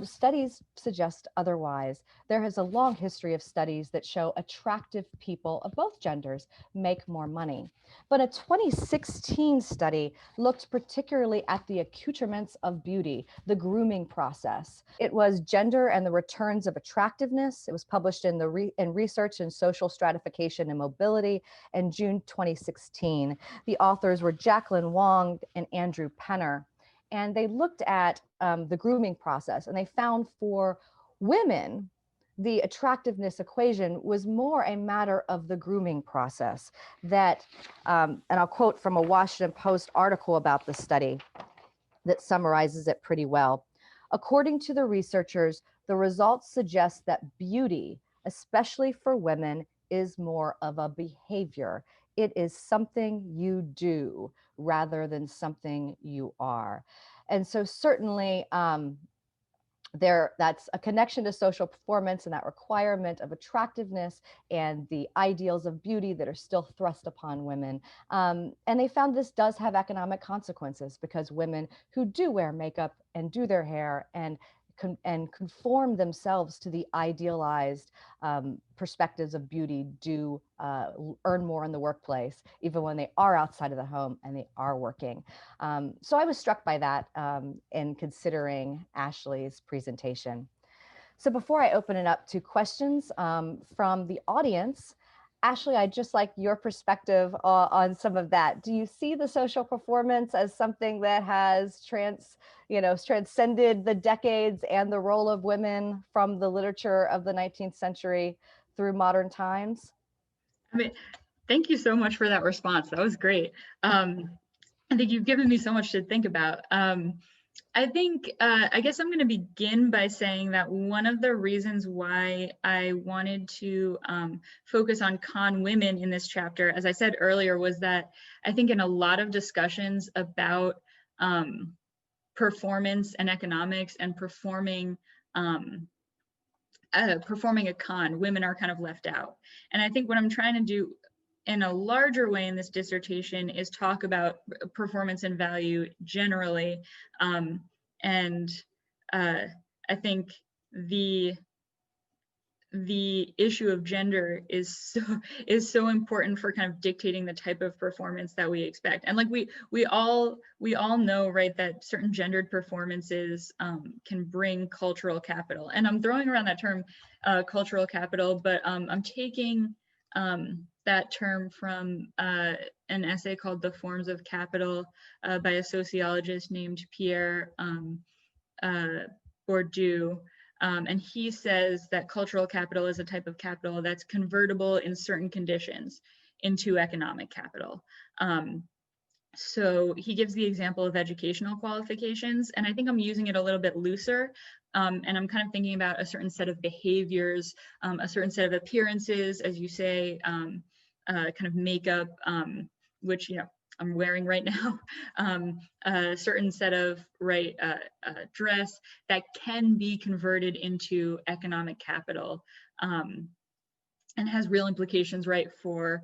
Speaker 3: studies suggest otherwise. There is a long history of studies that show attractive people of both genders make more money. But a 2016 study looked particularly at the accoutrements of beauty, the grooming process. It was Gender and the Returns of Attractiveness. It was published in Research in Social Stratification and Mobility in June 2016. The authors were Jacqueline Wong and Andrew Penner. And they looked at the grooming process, and they found for women, the attractiveness equation was more a matter of the grooming process that, and I'll quote from a Washington Post article about the study that summarizes it pretty well. According to the researchers, the results suggest that beauty, especially for women, is more of a behavior. It is something you do rather than something you are. And so certainly, that's a connection to social performance and that requirement of attractiveness and the ideals of beauty that are still thrust upon women. And they found this does have economic consequences because women who do wear makeup and do their hair and conform themselves to the idealized perspectives of beauty do earn more in the workplace, even when they are outside of the home and they are working. So I was struck by that in considering Ashley's presentation. So before I open it up to questions from the audience, Ashley, I'd just like your perspective on some of that. Do you see the social performance as something that has transcended the decades and the role of women from the literature of the 19th century through modern times?
Speaker 2: I mean, thank you so much for that response. That was great. I think you've given me so much to think about. I think, I guess I'm going to begin by saying that one of the reasons why I wanted to focus on con women in this chapter, as I said earlier, was that I think in a lot of discussions about performance and economics and performing a con, women are kind of left out. And I think what I'm trying to do in a larger way in this dissertation is talk about performance and value generally. And I think the issue of gender is so important for kind of dictating the type of performance that we expect. And like we all know, right, that certain gendered performances can bring cultural capital. And I'm throwing around that term cultural capital, but I'm taking that term from an essay called The Forms of Capital by a sociologist named Pierre Bourdieu. And he says that cultural capital is a type of capital that's convertible in certain conditions into economic capital. So he gives the example of educational qualifications, and I think I'm using it a little bit looser. And I'm kind of thinking about a certain set of behaviors, a certain set of appearances, as you say, kind of makeup, which, I'm wearing right now, a certain set of dress that can be converted into economic capital and has real implications, right, for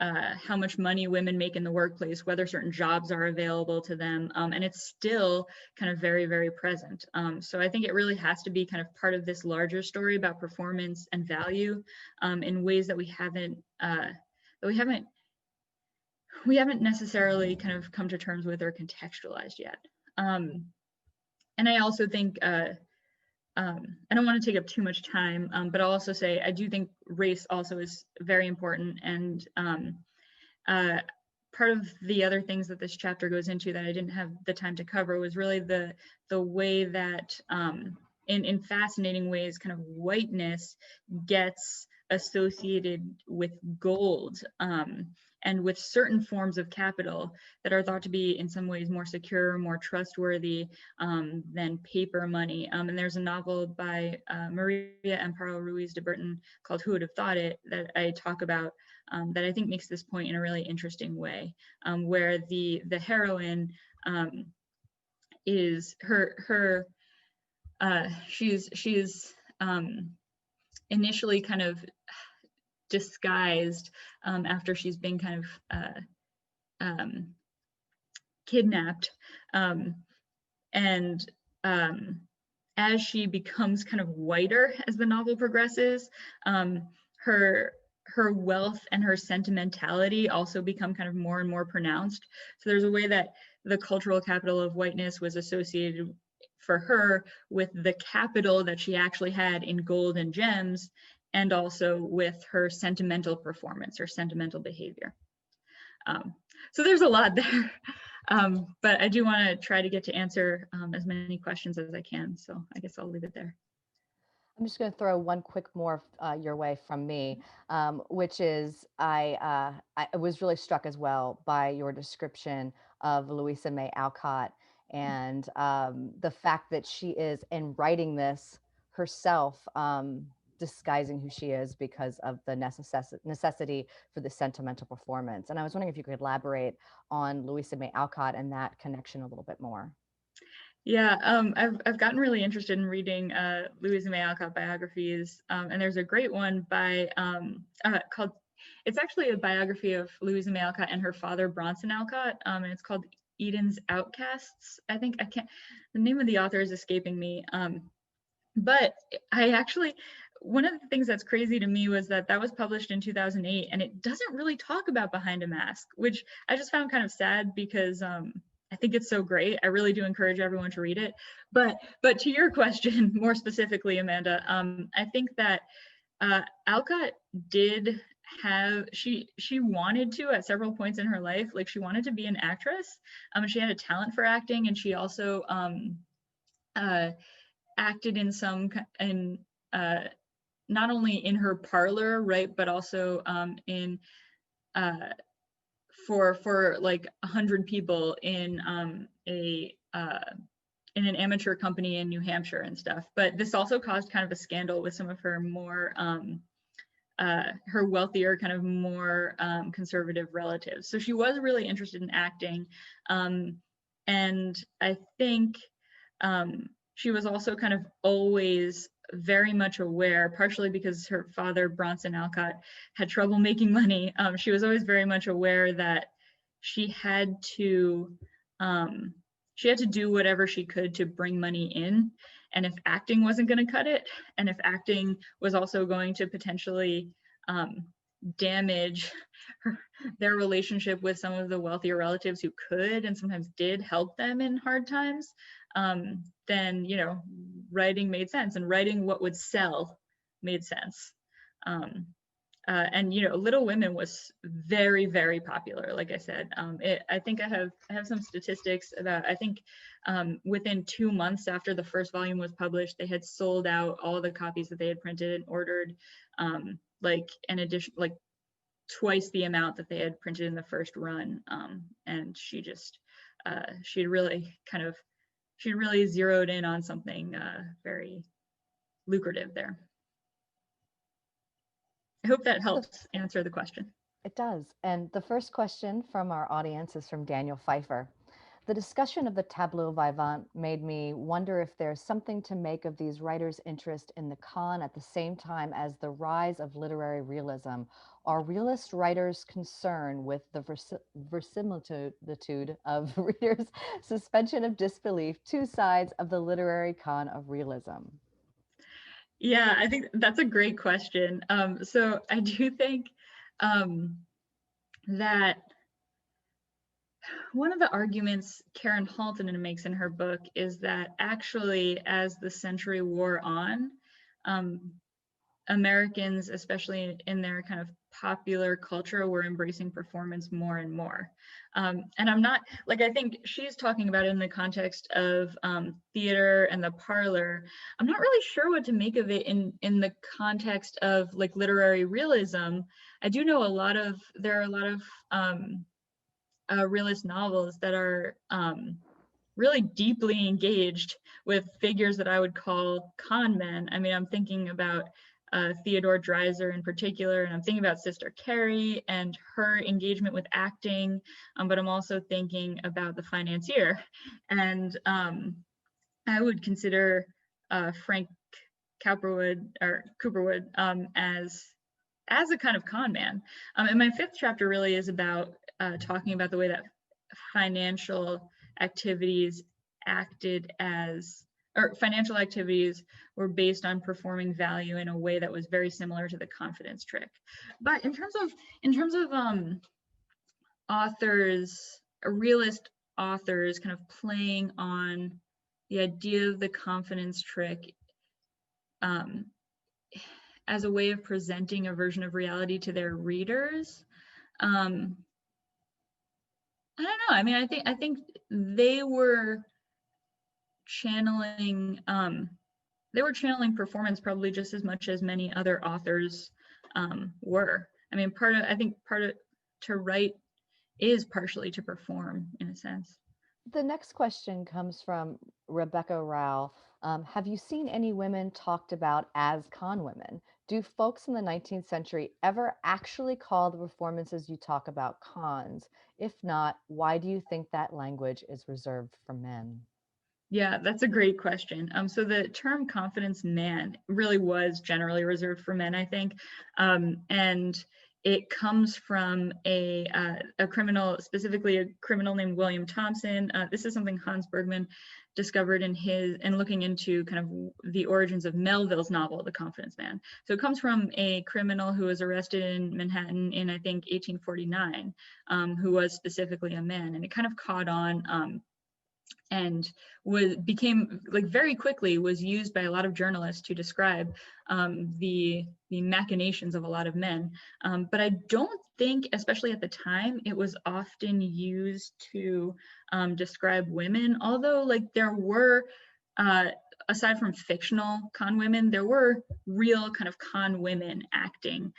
Speaker 2: how much money women make in the workplace, whether certain jobs are available to them, and it's still kind of very, very present. So I think it really has to be kind of part of this larger story about performance and value in ways that we haven't necessarily kind of come to terms with or contextualized yet. And I also think, I don't want to take up too much time, but I'll also say I do think race also is very important. And part of the other things that this chapter goes into that I didn't have the time to cover was really the way that in fascinating ways, kind of whiteness gets associated with gold and with certain forms of capital that are thought to be in some ways more secure, more trustworthy than paper money. And there's a novel by Maria Amparo Ruiz de Burton called Who Would Have Thought It that I talk about that I think makes this point in a really interesting way, where the heroine is she's initially kind of disguised after she's been kind of kidnapped, and as she becomes kind of whiter as the novel progresses, her wealth and her sentimentality also become kind of more and more pronounced. So there's a way that the cultural capital of whiteness was associated for her with the capital that she actually had in gold and gems, and also with her sentimental performance or sentimental behavior. So there's a lot there, but I do want to try to get to answer as many questions as I can. So I guess I'll leave it there.
Speaker 3: I'm just going to throw one quick more your way from me, which is I was really struck as well by your description of Louisa May Alcott and the fact that she is, in writing this herself, disguising who she is because of the necessity for the sentimental performance. And I was wondering if you could elaborate on Louisa May Alcott and that connection a little bit more.
Speaker 2: Yeah, I've gotten really interested in reading Louisa May Alcott biographies, and there's a great one by called. It's actually a biography of Louisa May Alcott and her father Bronson Alcott, and it's called Eden's Outcasts. I think the name of the author is escaping me, but I actually. One of the things that's crazy to me was that was published in 2008, and it doesn't really talk about Behind a Mask, which I just found kind of sad because I think it's so great. I really do encourage everyone to read it. But to your question more specifically, Amanda, I think that Alcott did have, she wanted to at several points in her life, like she wanted to be an actress. She had a talent for acting, and she also acted in some not only in her Parlor, right, but also in for like 100 people in in an amateur company in New Hampshire and stuff. But this also caused kind of a scandal with some of her more her wealthier, kind of more conservative relatives. So she was really interested in acting, and I think she was also kind of always very much aware, partially because her father, Bronson Alcott, had trouble making money. She was always very much aware that she had to do whatever she could to bring money in. And if acting wasn't going to cut it, and if acting was also going to potentially damage their relationship with some of the wealthier relatives who could and sometimes did help them in hard times, then, you know, writing made sense, and writing what would sell made sense. And, you know, Little Women was very, very popular. Like I said, I think I have some statistics about, I think within 2 months after the first volume was published, they had sold out all the copies that they had printed and ordered, like an addition, like twice the amount that they had printed in the first run. And she just, she really zeroed in on something very lucrative there. I hope that helps answer the question.
Speaker 3: It does. And the first question from our audience is from Daniel Pfeiffer. The discussion of the tableau vivant made me wonder if there's something to make of these writers' interest in the con at the same time as the rise of literary realism. Are realist writers concerned with the verisimilitude of readers' suspension of disbelief, two sides of the literary con of realism?
Speaker 2: Yeah, I think that's a great question. So I do think that one of the arguments Karen Haltonen makes in her book is that actually, as the century wore on, Americans, especially in their kind of popular culture, were embracing performance more and more. And I'm not, like, I think she's talking about it in the context of theater and the parlor. I'm not really sure what to make of it in the context of like literary realism. I do know there are a lot of realist novels that are really deeply engaged with figures that I would call con men. I mean, I'm thinking about Theodore Dreiser in particular, and I'm thinking about Sister Carrie and her engagement with acting, but I'm also thinking about the financier. And I would consider Frank Cowperwood or Cooperwood as a kind of con man. And my fifth chapter really is about talking about the way that financial activities financial activities were based on performing value in a way that was very similar to the confidence trick. But in terms of authors, realist authors kind of playing on the idea of the confidence trick as a way of presenting a version of reality to their readers, I don't know. I mean, I think they were channeling performance probably just as much as many other authors were. I mean, part of to write is partially to perform in a sense.
Speaker 3: The next question comes from Rebecca Rao. Have you seen any women talked about as con women? Do folks in the 19th century ever actually call the performances you talk about cons? If not, why do you think that language is reserved for men?
Speaker 2: Yeah, that's a great question. So the term confidence man really was generally reserved for men, I think. And it comes from a criminal, specifically a criminal named William Thompson. This is something Hans Bergman discovered in looking into kind of the origins of Melville's novel, The Confidence Man. So it comes from a criminal who was arrested in Manhattan in, I think, 1849, who was specifically a man. And it kind of caught on and became like very quickly was used by a lot of journalists to describe the machinations of a lot of men. But I don't think, especially at the time, it was often used to describe women, although like there were, aside from fictional con women, there were real kind of con women acting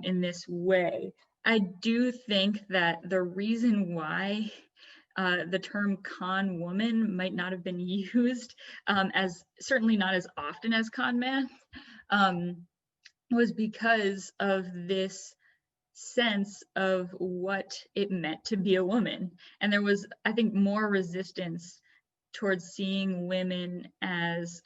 Speaker 2: in this way. I do think that the reason why the term con woman might not have been used as certainly not as often as con man was because of this sense of what it meant to be a woman. And there was, I think, more resistance towards seeing women as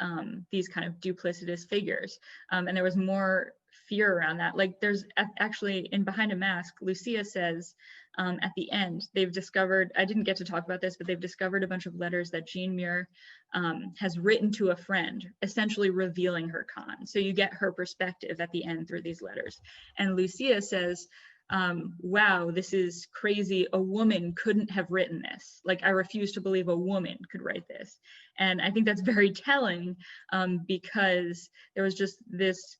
Speaker 2: these kind of duplicitous figures. And there was more fear around that. Like there's actually in Behind a Mask, Lucia says at the end, they've discovered, I didn't get to talk about this, but they've discovered a bunch of letters that Jean Muir has written to a friend, essentially revealing her con. So you get her perspective at the end through these letters. And Lucia says, wow, this is crazy. A woman couldn't have written this. Like, I refuse to believe a woman could write this. And I think that's very telling because there was just this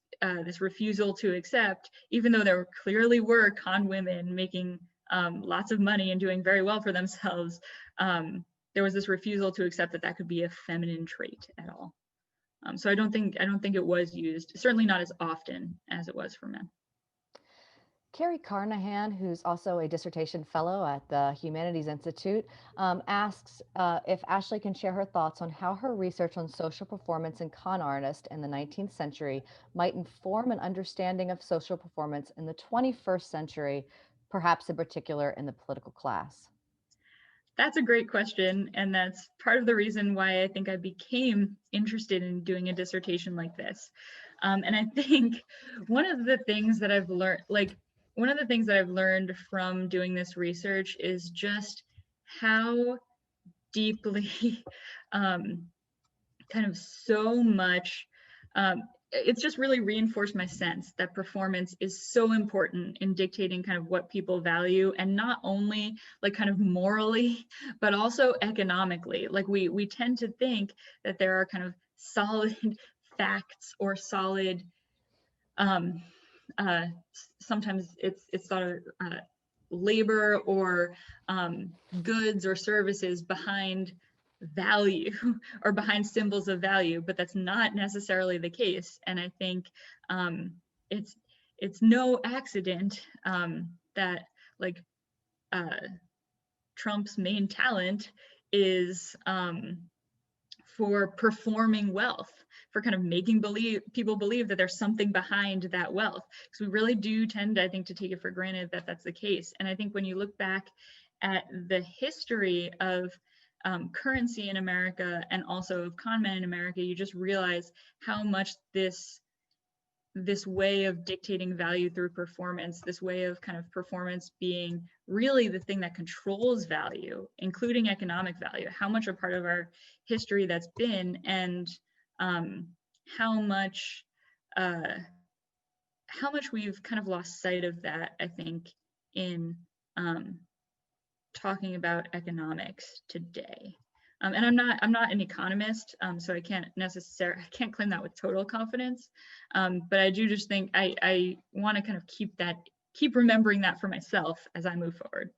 Speaker 2: refusal to accept, even though there clearly were con women making lots of money and doing very well for themselves, there was this refusal to accept that that could be a feminine trait at all. So I don't think it was used, certainly not as often as it was for men.
Speaker 3: Carrie Carnahan, who's also a dissertation fellow at the Humanities Institute, asks if Ashley can share her thoughts on how her research on social performance and con artists in the 19th century might inform an understanding of social performance in the 21st century, perhaps in particular in the political class.
Speaker 2: That's a great question, and that's part of the reason why I think I became interested in doing a dissertation like this. And I think one of the things that I've learned, from doing this research is just how deeply kind of so much it's just really reinforced my sense that performance is so important in dictating kind of what people value, and not only like kind of morally, but also economically. Like we tend to think that there are kind of solid facts or solid sometimes it's thought of labor or goods or services behind value or behind symbols of value, but that's not necessarily the case. And I think it's no accident that like Trump's main talent is for performing wealth, for kind of making people believe that there's something behind that wealth. Because we really do tend, I think, to take it for granted that that's the case. And I think when you look back at the history of currency in America and also of con men in America, you just realize how much this way of dictating value through performance, this way of kind of performance being really the thing that controls value, including economic value, how much a part of our history that's been, and how much we've kind of lost sight of that, I think, in talking about economics today. And I'm not an economist, so I can't claim that with total confidence. But I do just think I want to kind of keep remembering that for myself as I move forward.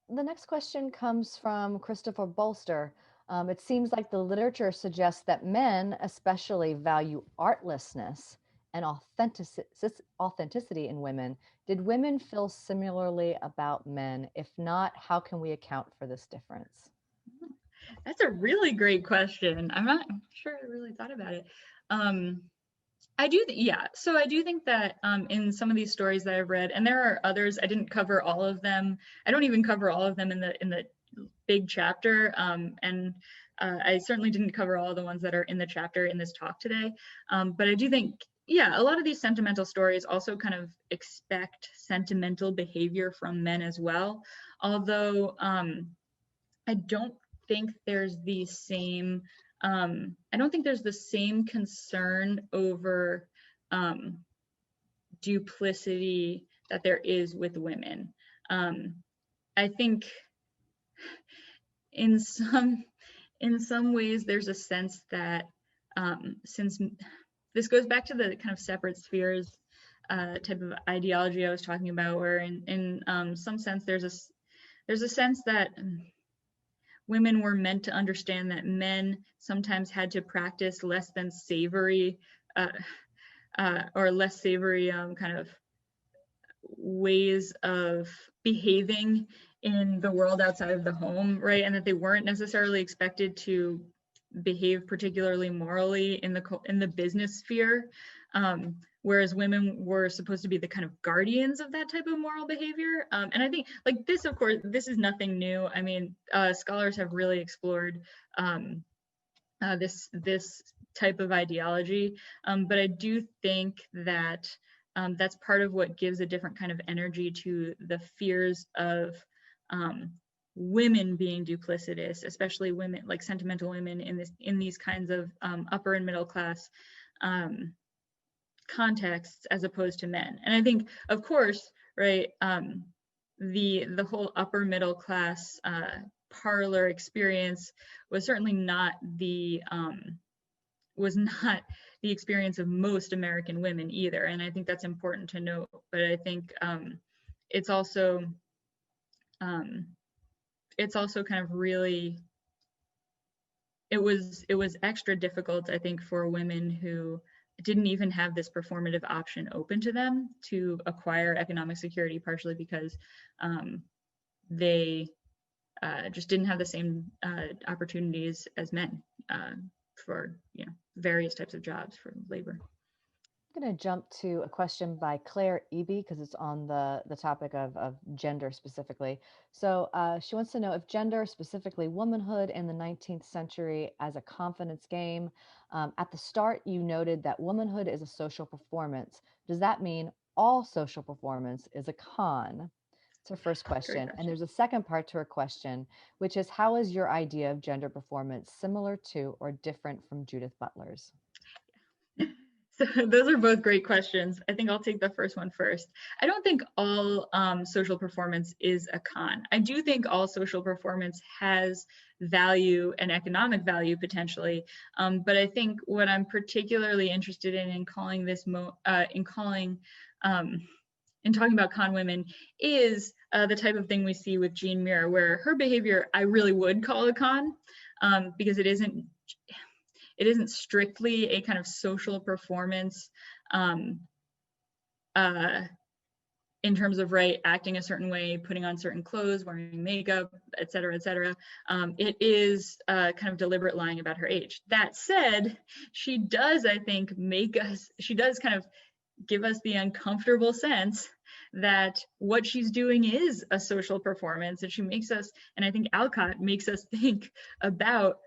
Speaker 3: The next question comes from Christopher Bolster. It seems like the literature suggests that men especially value artlessness and authenticity in women. Did women feel similarly about men? If not, how can we account for this difference?
Speaker 2: That's a really great question. I'm not sure I really thought about it. I do, yeah. So I do think that in some of these stories that I've read, and there are others, I didn't cover all of them. I don't even cover all of them in the big chapter, and I certainly didn't cover all the ones that are in the chapter in this talk today. But I do think, yeah, a lot of these sentimental stories also kind of expect sentimental behavior from men as well. Although I don't think there's the same concern over duplicity that there is with women. I think in some ways there's a sense that since this goes back to the kind of separate spheres type of ideology I was talking about, where in some sense there's a sense that women were meant to understand that men sometimes had to practice less than savory or less savory kind of ways of behaving in the world outside of the home, right? And that they weren't necessarily expected to behave particularly morally in the business sphere, whereas women were supposed to be the kind of guardians of that type of moral behavior. And I think, like, this, of course, this is nothing new. I mean, scholars have really explored this type of ideology, but I do think that that's part of what gives a different kind of energy to the fears of women being duplicitous, especially women, like sentimental women in these kinds of upper and middle class contexts, as opposed to men. And I think, of course, right, the whole upper middle class parlor experience was certainly not the experience of most American women either, and I think that's important to note. But I think it's also kind of really, it was extra difficult, I think, for women who didn't even have this performative option open to them to acquire economic security, partially because they just didn't have the same opportunities as men for various types of jobs, for labor.
Speaker 3: I'm going to jump to a question by Claire Eby because it's on the topic of gender specifically. So she wants to know if gender, specifically womanhood in the 19th century as a confidence game. At the start, you noted that womanhood is a social performance. Does that mean all social performance is a con? It's her first question. And there's a second part to her question, which is how is your idea of gender performance similar to or different from Judith Butler's?
Speaker 2: So those are both great questions. I think I'll take the first one first. I don't think all social performance is a con. I do think all social performance has value and economic value potentially, but I think what I'm particularly interested in calling this in talking about con women is the type of thing we see with Jean Muir, where her behavior I really would call a con, because it isn't strictly a kind of social performance in terms of acting a certain way, putting on certain clothes, wearing makeup, et cetera, et cetera. It is kind of deliberate lying about her age. That said, she does, I think, she does kind of give us the uncomfortable sense that what she's doing is a social performance, and she makes us, and I think Alcott makes us think about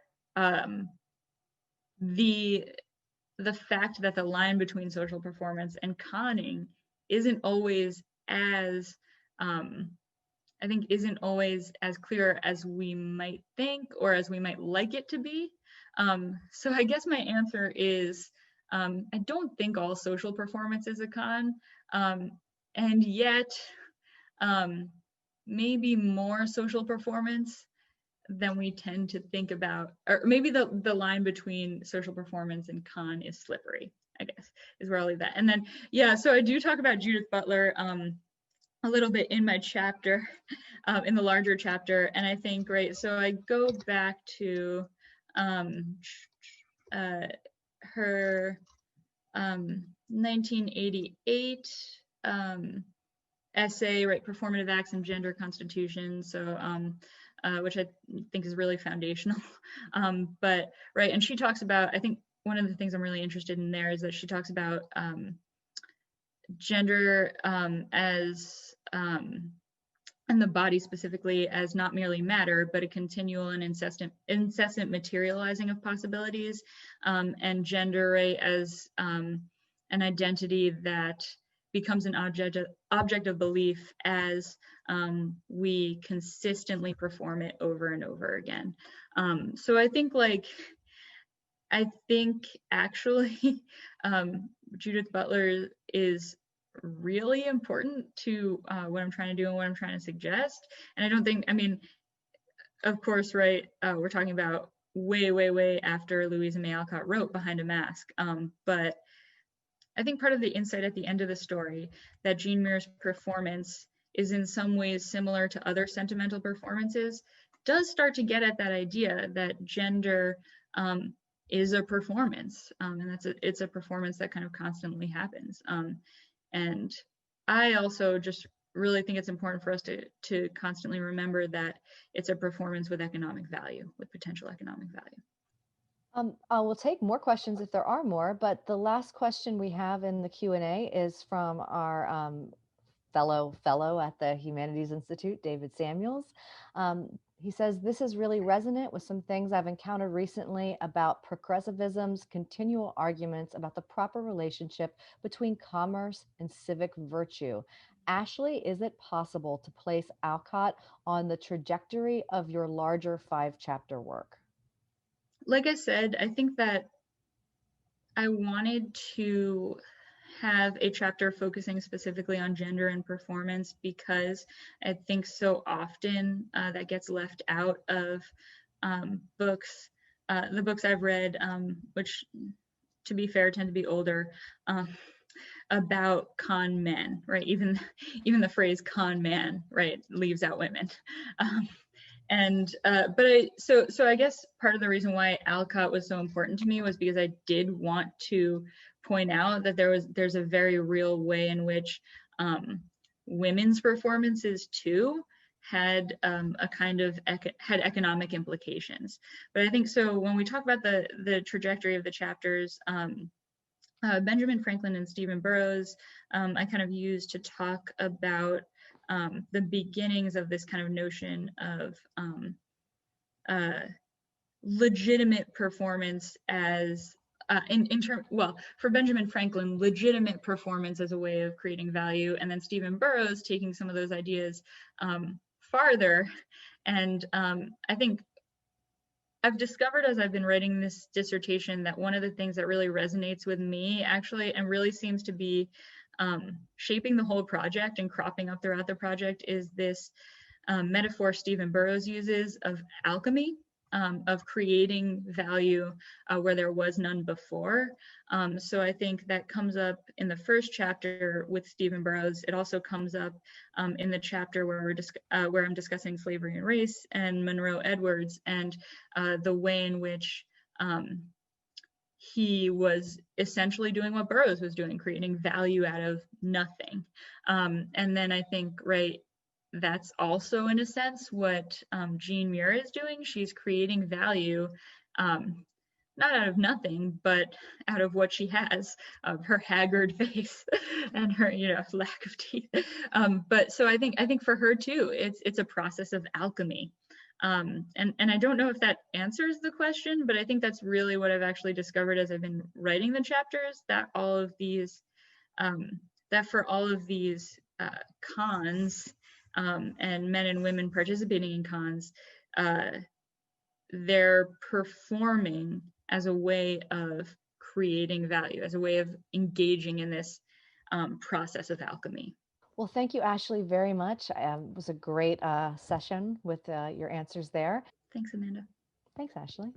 Speaker 2: the fact that the line between social performance and conning isn't always as I think isn't always as clear as we might think or as we might like it to be. So I guess my answer is I don't think all social performance is a con, and yet maybe more social performance than we tend to think about, or maybe the line between social performance and con is slippery, I guess, is where I'll leave that. And then, yeah, so I do talk about Judith Butler a little bit in my chapter, in the larger chapter, and I think, so I go back to her 1988 essay, Performative Acts and Gender Constitution, so which I think is really foundational. But and she talks about, I think one of the things I'm really interested in there is that she talks about gender as, and the body specifically, as not merely matter, but a continual and incessant materializing of possibilities, and gender as an identity that becomes an object of belief as we consistently perform it over and over again. So I think actually Judith Butler is really important to what I'm trying to do and what I'm trying to suggest. And I don't think, I mean, of course, we're talking about way after Louisa May Alcott wrote Behind a Mask, but I think part of the insight at the end of the story that Jean Muir's performance is in some ways similar to other sentimental performances does start to get at that idea that gender is a performance, and it's a performance that kind of constantly happens. And I also just really think it's important for us to constantly remember that it's a performance with economic value, with potential economic value.
Speaker 3: We'll take more questions if there are more, but the last question we have in the Q&A is from our fellow at the Humanities Institute, David Samuels. He says, this is really resonant with some things I've encountered recently about progressivism's continual arguments about the proper relationship between commerce and civic virtue. Ashley, is it possible to place Alcott on the trajectory of your larger 5-chapter work?
Speaker 2: Like I said, I think that I wanted to have a chapter focusing specifically on gender and performance because I think so often that gets left out of books, the books I've read, which, to be fair, tend to be older, about con men, Even the phrase con man, leaves out women. So I guess part of the reason why Alcott was so important to me was because I did want to point out that there's a very real way in which women's performances too had a kind of had economic implications. But I think so when we talk about the trajectory of the chapters, Benjamin Franklin and Stephen Burrows, I kind of used to talk about the beginnings of this kind of notion of legitimate performance as for Benjamin Franklin, legitimate performance as a way of creating value, and then Stephen Burrows taking some of those ideas farther. And I think I've discovered as I've been writing this dissertation that one of the things that really resonates with me actually, and really seems to be shaping the whole project and cropping up throughout the project, is this metaphor Stephen Burrows uses of alchemy, of creating value where there was none before. So I think that comes up in the first chapter with Stephen Burrows. It also comes up in the chapter where I'm discussing slavery and race and Monroe Edwards, and the way in which he was essentially doing what Burrows was doing, creating value out of nothing. And then I think, right, that's also in a sense what Jean Muir is doing. She's creating value, not out of nothing, but out of what she has, her haggard face and her, lack of teeth. But so I think for her too, it's a process of alchemy. And I don't know if that answers the question, but I think that's really what I've actually discovered as I've been writing the chapters, that all of these, that for all of these cons, and men and women participating in cons, they're performing as a way of creating value, as a way of engaging in this process of alchemy.
Speaker 3: Well, thank you, Ashley, very much. It was a great session with your answers there.
Speaker 2: Thanks, Amanda.
Speaker 3: Thanks, Ashley.